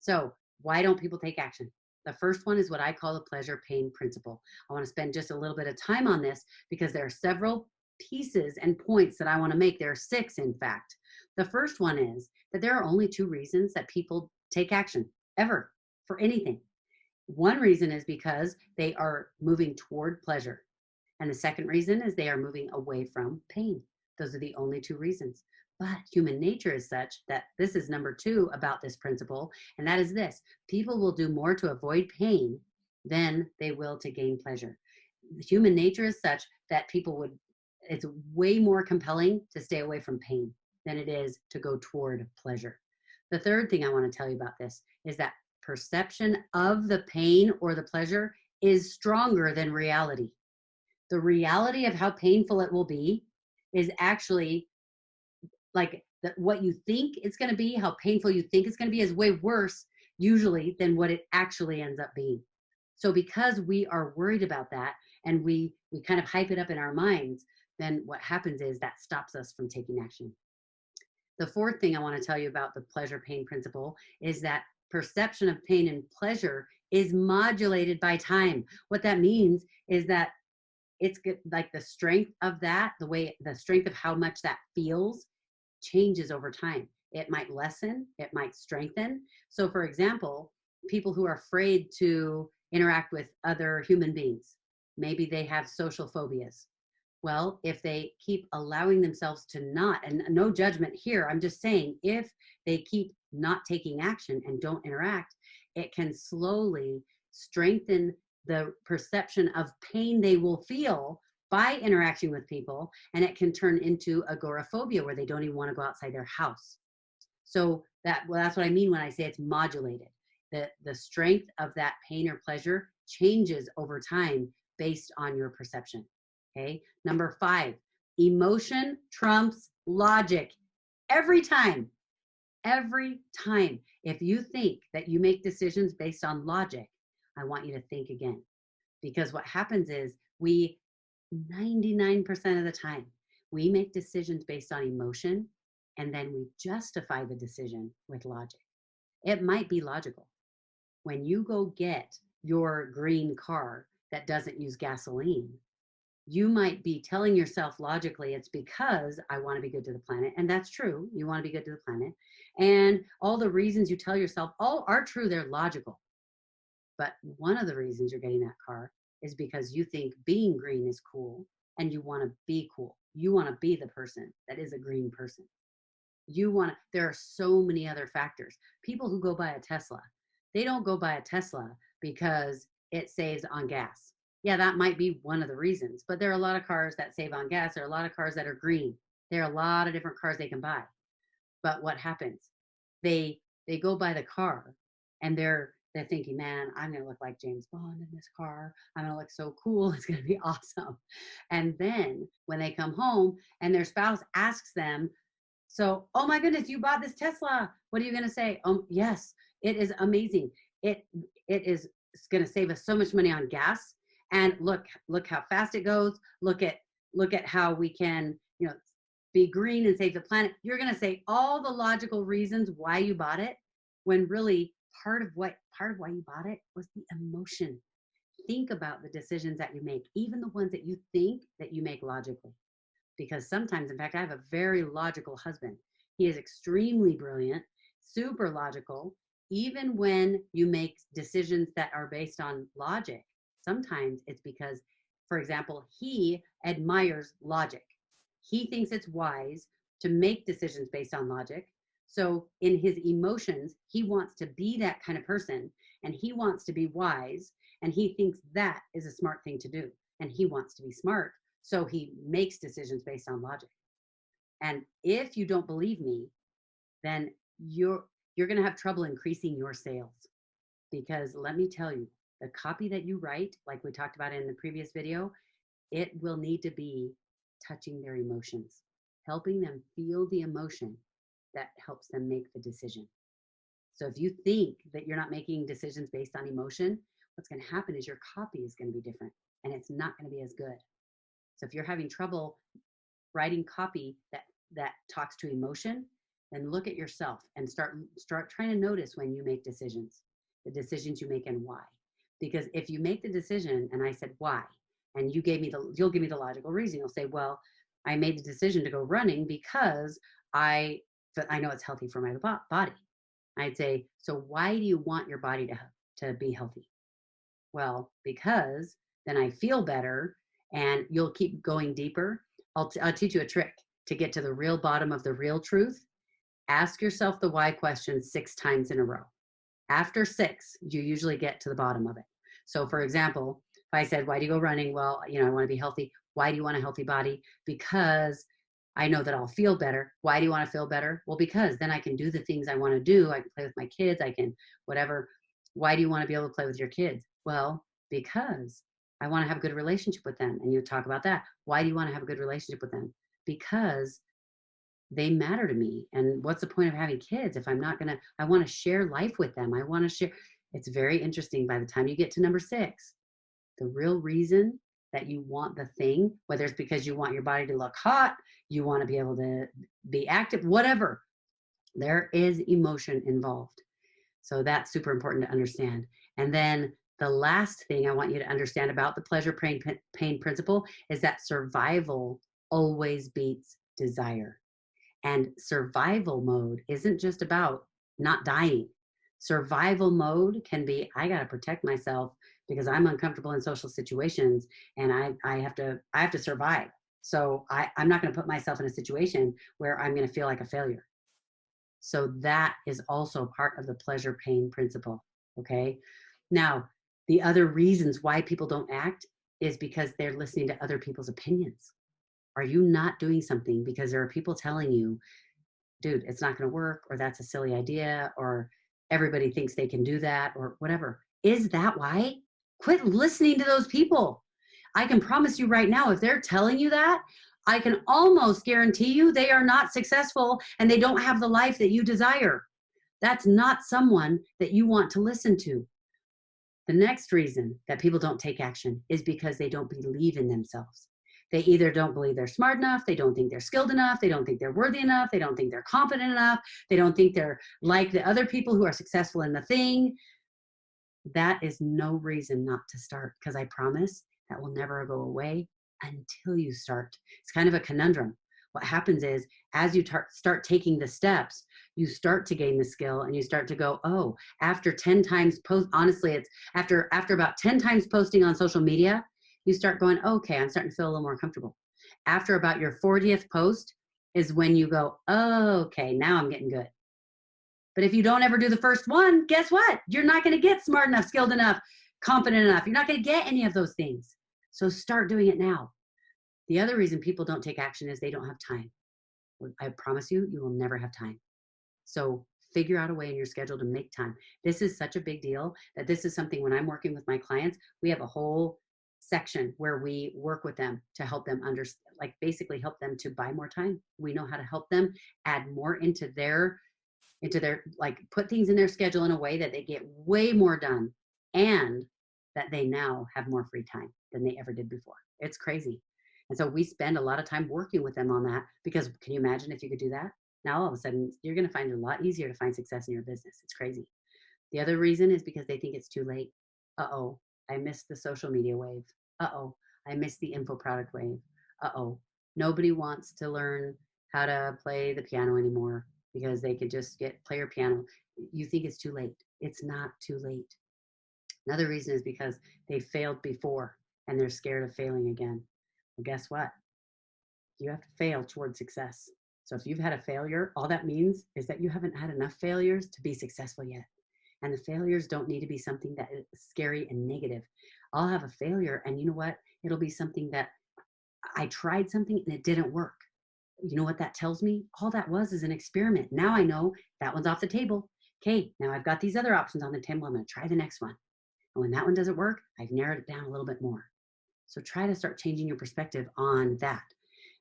So why don't people take action? The first one is what I call the pleasure pain principle. I want to spend just a little bit of time on this because there are several pieces and points that I want to make. There are 6, in fact. The first one is that there are only 2 reasons that people take action ever for anything. One reason is because they are moving toward pleasure. And the second reason is they are moving away from pain. Those are the only 2 reasons. But human nature is such that this is number 2 about this principle. And that is this: people will do more to avoid pain than they will to gain pleasure. Human nature is such that it's way more compelling to stay away from pain than it is to go toward pleasure. The third thing I want to tell you about this is that perception of the pain or the pleasure is stronger than reality. The reality of how painful it will be is actually what you think it's going to be, how painful you think it's going to be, is way worse usually than what it actually ends up being. So because we are worried about that and we kind of hype it up in our minds, then what happens is that stops us from taking action. The fourth thing I want to tell you about the pleasure pain principle is that perception of pain and pleasure is modulated by time. What that means is that it's like the strength of that, the strength of how much that feels changes over time. It might lessen, it might strengthen. So for example, people who are afraid to interact with other human beings, maybe they have social phobias. Well, if they keep allowing themselves to not, and no judgment here, I'm just saying, if they keep not taking action and don't interact, it can slowly strengthen the perception of pain they will feel by interacting with people, and it can turn into agoraphobia, where they don't even want to go outside their house. So that's what I mean when I say it's modulated. The strength of that pain or pleasure changes over time based on your perception. Okay. Number 5, emotion trumps logic every time. Every time. If you think that you make decisions based on logic, I want you to think again. Because what happens is 99% of the time, we make decisions based on emotion and then we justify the decision with logic. It might be logical. When you go get your green car that doesn't use gasoline, you might be telling yourself logically, it's because I want to be good to the planet. And that's true. You want to be good to the planet. And all the reasons you tell yourself all are true. They're logical. But one of the reasons you're getting that car is because you think being green is cool and you want to be cool. You want to be the person that is a green person. There are so many other factors. People who go buy a Tesla, they don't go buy a Tesla because it saves on gas. Yeah, that might be one of the reasons, but there are a lot of cars that save on gas. There are a lot of cars that are green. There are a lot of different cars they can buy. But what happens? They go buy the car and they're thinking, man, I'm going to look like James Bond in this car. I'm going to look so cool. It's going to be awesome. And then when they come home and their spouse asks them, so, oh my goodness, you bought this Tesla. What are you going to say? Yes, it is amazing. It's going to save us so much money on gas. And look how fast it goes. Look at how we can, be green and save the planet. You're going to say all the logical reasons why you bought it, when really part of why you bought it was the emotion. Think about the decisions that you make, even the ones that you think that you make logically. Because sometimes, in fact, I have a very logical husband. He is extremely brilliant, super logical. Even when you make decisions that are based on logic, sometimes it's because, for example, he admires logic. He thinks it's wise to make decisions based on logic. So in his emotions, he wants to be that kind of person and he wants to be wise and he thinks that is a smart thing to do. And he wants to be smart. So he makes decisions based on logic. And if you don't believe me, then you're going to have trouble increasing your sales. Because let me tell you, the copy that you write, like we talked about in the previous video, it will need to be touching their emotions, helping them feel the emotion that helps them make the decision. So if you think that you're not making decisions based on emotion, what's going to happen is your copy is going to be different and it's not going to be as good. So if you're having trouble writing copy that talks to emotion, then look at yourself and start trying to notice when you make decisions, the decisions you make and why. Because if you make the decision and I said why, and you'll give me the logical reason. You'll say, well, I made the decision to go running because I know it's healthy for my body. I'd say, so why do you want your body to be healthy? Well, because then I feel better. And you'll keep going deeper. I'll teach you a trick to get to the real bottom of the real truth. Ask yourself the why question 6 times in a row. After 6, you usually get to the bottom of it. So for example, if I said, why do you go running? Well, I want to be healthy. Why do you want a healthy body? Because I know that I'll feel better. Why do you want to feel better? Well, because then I can do the things I want to do. I can play with my kids. I can whatever. Why do you want to be able to play with your kids? Well, because I want to have a good relationship with them. And you talk about that. Why do you want to have a good relationship with them? Because they matter to me. And what's the point of having kids if I want to share life with them. I want to share. It's very interesting. By the time you get to number 6, the real reason that you want the thing, whether it's because you want your body to look hot, you want to be able to be active, whatever, there is emotion involved. So that's super important to understand. And then the last thing I want you to understand about the pleasure pain principle is that survival always beats desire. And survival mode isn't just about not dying. Survival mode can be, I got to protect myself because I'm uncomfortable in social situations and I have to survive. So I'm not going to put myself in a situation where I'm going to feel like a failure. So that is also part of the pleasure pain principle. Okay. Now, the other reasons why people don't act is because they're listening to other people's opinions. Are you not doing something because there are people telling you, dude, it's not going to work, or that's a silly idea, or everybody thinks they can do that or whatever. Is that why? Quit listening to those people. I can promise you right now, if they're telling you that, I can almost guarantee you they are not successful and they don't have the life that you desire. That's not someone that you want to listen to. The next reason that people don't take action is because they don't believe in themselves. They either don't believe they're smart enough, they don't think they're skilled enough, they don't think they're worthy enough, they don't think they're confident enough, they don't think they're like the other people who are successful in the thing. That is no reason not to start, because I promise that will never go away until you start. It's kind of a conundrum. What happens is, as you start taking the steps, you start to gain the skill and you start to go, oh, after 10 times post, honestly, it's after about 10 times posting on social media, you start going, okay, I'm starting to feel a little more comfortable. After about your 40th post is when you go, oh, okay, now I'm getting good. But if you don't ever do the first one, guess what? You're not going to get smart enough, skilled enough, confident enough. You're not going to get any of those things. So start doing it now. The other reason people don't take action is they don't have time. I promise you, you will never have time. So figure out a way in your schedule to make time. This is such a big deal that this is something when I'm working with my clients, we have a whole section where we work with them to help them understand, like basically help them to buy more time. We know how to help them add more into their like put things in their schedule in a way that they get way more done and that they now have more free time than they ever did before. It's crazy. And so we spend a lot of time working with them on that, because can you imagine if you could do that? Now all of a sudden you're going to find it a lot easier to find success in your business. It's crazy. The other reason is because they think it's too late. Uh-oh, I missed the social media wave. Uh-oh, I missed the info product wave. Uh-oh, nobody wants to learn how to play the piano anymore because they could just play your piano. You think it's too late. It's not too late. Another reason is because they failed before and they're scared of failing again. Well, guess what? You have to fail towards success. So if you've had a failure, all that means is that you haven't had enough failures to be successful yet. And the failures don't need to be something that is scary and negative. I'll have a failure, and you know what? It'll be something that I tried something and it didn't work. You know what that tells me? All that was is an experiment. Now I know that one's off the table. Okay, now I've got these other options on the table. I'm going to try the next one. And when that one doesn't work, I've narrowed it down a little bit more. So try to start changing your perspective on that.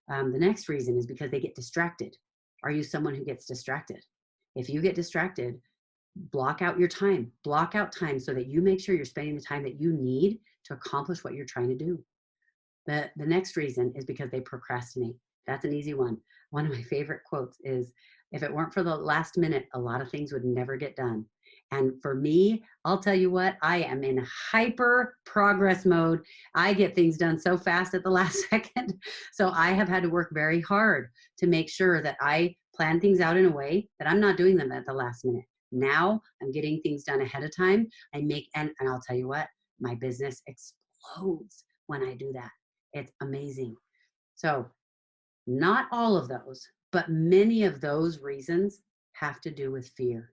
The next reason is because they get distracted. Are you someone who gets distracted? If you get distracted, block out your time. Block out time so that you make sure you're spending the time that you need to accomplish what you're trying to do. The next reason is because they procrastinate. That's an easy one. One of my favorite quotes is, if it weren't for the last minute, a lot of things would never get done. And for me, I'll tell you what, I am in hyper progress mode. I get things done so fast at the last second. So I have had to work very hard to make sure that I plan things out in a way that I'm not doing them at the last minute. Now I'm getting things done ahead of time. And I'll tell you what, my business explodes when I do that. It's amazing. So not all of those, but many of those reasons have to do with fear.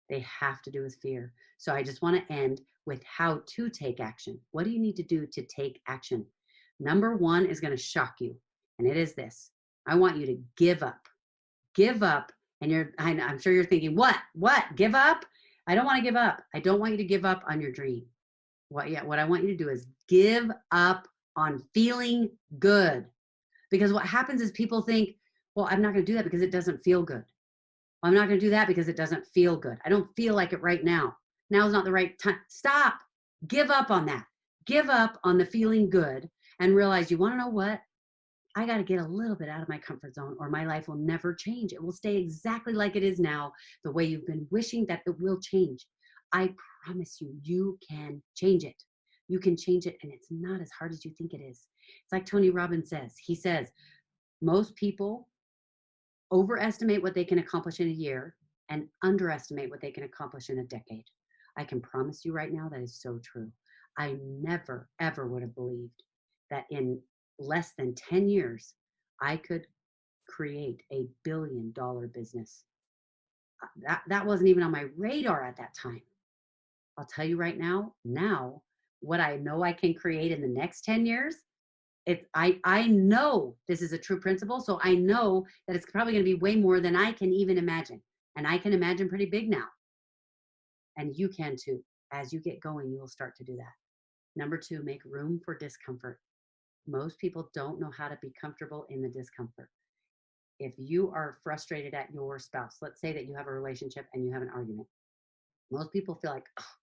They have to do with fear. So I just want to end with how to take action. What do you need to do to take action? Number one is going to shock you. And it is this. I want you to give up. Give up. And I'm sure you're thinking, what? Give up? I don't want to give up. I don't want you to give up on your dream. What I want you to do is give up on feeling good. Because what happens is people think, well, I'm not going to do that because it doesn't feel good. I'm not going to do that because it doesn't feel good. I don't feel like it right now. Now's not the right time. Stop. Give up on that. Give up on the feeling good and realize, you want to know what? I got to get a little bit out of my comfort zone or my life will never change. It will stay exactly like it is now, the way you've been wishing that it will change. I promise you, you can change it. You can change it, and it's not as hard as you think it is. It's like Tony Robbins says. He says, most people overestimate what they can accomplish in a year and underestimate what they can accomplish in a decade. I can promise you right now that is so true. I never, ever would have believed that in less than 10 years, I could create $1 billion business. That wasn't even on my radar at that time. I'll tell you right now, what I know I can create in the next 10 years, I know this is a true principle. So I know that it's probably going to be way more than I can even imagine. And I can imagine pretty big now. And you can too. As you get going, you will start to do that. Number two, make room for discomfort. Most people don't know how to be comfortable in the discomfort. If you are frustrated at your spouse, let's say that you have a relationship and you have an argument. Most people feel like, "Oh,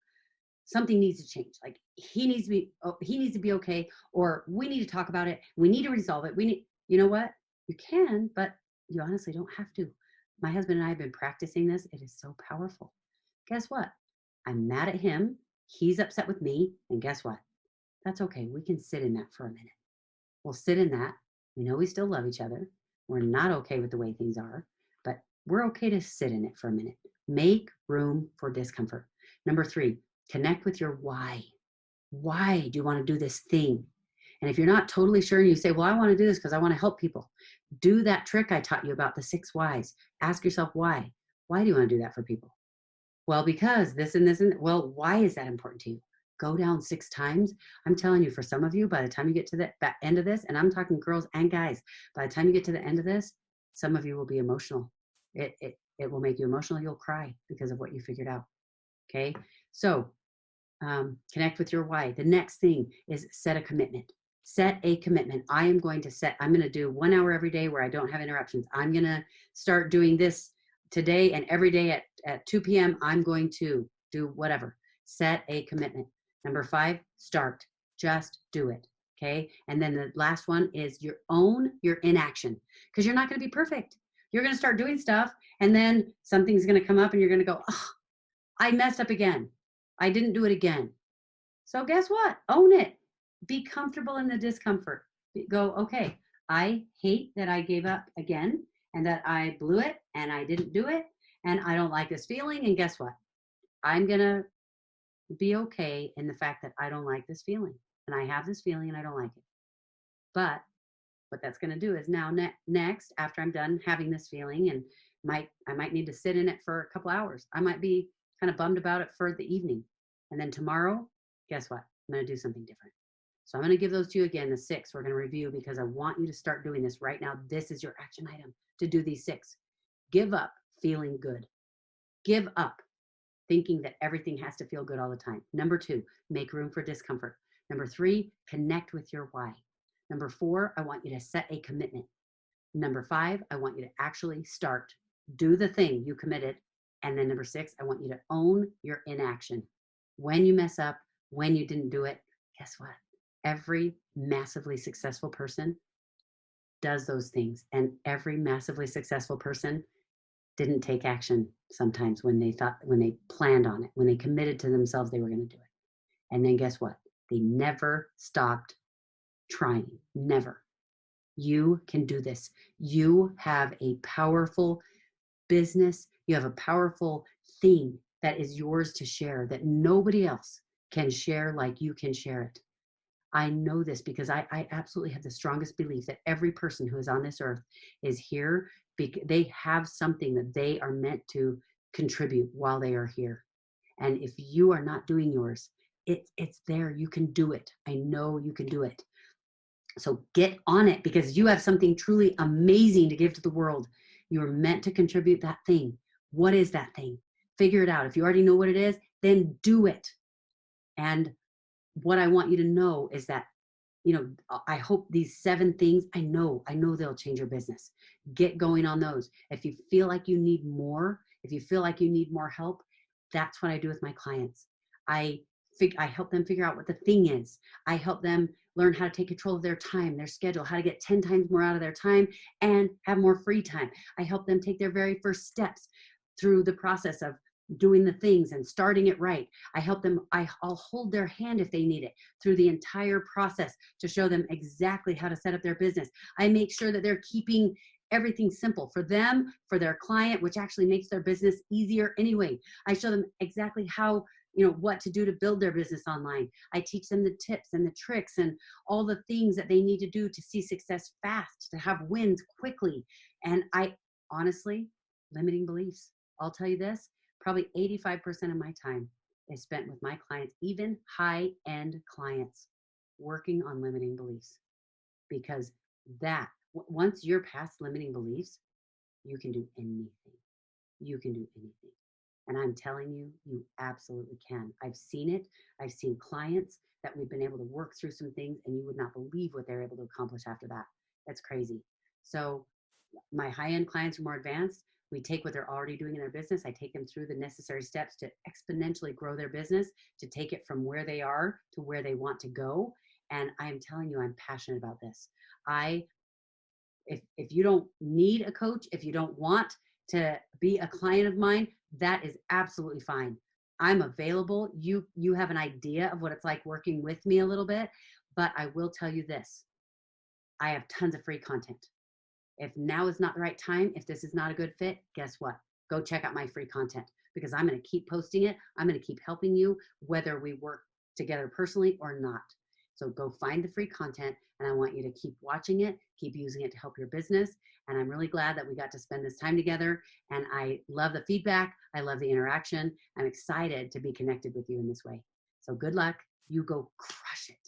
something needs to change. Like he needs to be okay, or we need to talk about it. We need to resolve it. You know what? You can, but you honestly don't have to. My husband and I have been practicing this. It is so powerful. Guess what? I'm mad at him. He's upset with me. And guess what? That's okay. We can sit in that for a minute. We'll sit in that. We know we still love each other. We're not okay with the way things are, but we're okay to sit in it for a minute. Make room for discomfort. Number three, connect with your why. Why do you want to do this thing? And if you're not totally sure and you say, well, I want to do this because I want to help people, do that trick I taught you about the 6 whys. Ask yourself why. Why do you want to do that for people? Well, because this and this and well, why is that important to you? Go down 6 times. I'm telling you, for some of you, by the time you get to the end of this, and I'm talking girls and guys, by the time you get to the end of this, some of you will be emotional. It will make you emotional. You'll cry because of what you figured out. Okay. So connect with your why. The next thing is set a commitment. Set a commitment. I'm going to do 1 hour every day where I don't have interruptions. I'm going to start doing this today, and every day at 2 p.m., I'm going to do whatever. Set a commitment. Number 5, start. Just do it. Okay. And then the last one is your inaction, because you're not going to be perfect. You're going to start doing stuff, and then something's going to come up and you're going to go, oh, I messed up again. I didn't do it again. So guess what? Own it. Be comfortable in the discomfort. Go, okay, I hate that I gave up again and that I blew it and I didn't do it and I don't like this feeling. And guess what? I'm going to be okay in the fact that I don't like this feeling and I have this feeling and I don't like it. But what that's going to do is now next, after I'm done having this feeling and I might need to sit in it for a couple hours. I might be kind of bummed about it for the evening. And then tomorrow, guess what? I'm going to do something different. So I'm going to give those to you again, the 6 we're going to review, because I want you to start doing this right now. This is your action item to do these 6. Give up feeling good. Give up thinking that everything has to feel good all the time. Number 2, make room for discomfort. Number 3, connect with your why. Number 4, I want you to set a commitment. Number 5, I want you to actually start. Do the thing you committed. And then number 6, I want you to own your inaction. When you mess up, when you didn't do it, guess what? Every massively successful person does those things. And every massively successful person didn't take action sometimes when they planned on it, when they committed to themselves they were going to do it. And then guess what? They never stopped trying. Never. You can do this. You have a powerful business. You have a powerful thing that is yours to share that nobody else can share like you can share it. I know this because I absolutely have the strongest belief that every person who is on this earth is here because they have something that they are meant to contribute while they are here. And if you are not doing yours, it's there. You can do it. I know you can do it. So get on it, because you have something truly amazing to give to the world. You are meant to contribute that thing. What is that thing? Figure it out. If you already know what it is, then do it. And what I want you to know is that, I hope these 7 things, I know they'll change your business. Get going on those. If you feel like you need more, if you feel like you need more help, that's what I do with my clients. I help them figure out what the thing is. I help them learn how to take control of their time, their schedule, how to get 10 times more out of their time and have more free time. I help them take their very first steps through the process of doing the things and starting it right. I help them, I'll hold their hand if they need it through the entire process to show them exactly how to set up their business. I make sure that they're keeping everything simple for them, for their client, which actually makes their business easier anyway. I show them exactly how, what to do to build their business online. I teach them the tips and the tricks and all the things that they need to do to see success fast, to have wins quickly. And I honestly, limiting beliefs. I'll tell you this, probably 85% of my time is spent with my clients, even high-end clients, working on limiting beliefs. Because once you're past limiting beliefs, you can do anything. You can do anything. And I'm telling you, you absolutely can. I've seen it. I've seen clients that we've been able to work through some things, and you would not believe what they're able to accomplish after that. That's crazy. So my high-end clients are more advanced. We take what they're already doing in their business. I take them through the necessary steps to exponentially grow their business, to take it from where they are to where they want to go. And I am telling you, I'm passionate about this. If you don't need a coach, if you don't want to be a client of mine, that is absolutely fine. I'm available. You have an idea of what it's like working with me a little bit, but I will tell you this. I have tons of free content. If now is not the right time, if this is not a good fit, guess what? Go check out my free content, because I'm going to keep posting it. I'm going to keep helping you, whether we work together personally or not. So go find the free content, and I want you to keep watching it, keep using it to help your business. And I'm really glad that we got to spend this time together. And I love the feedback. I love the interaction. I'm excited to be connected with you in this way. So good luck. You go crush it.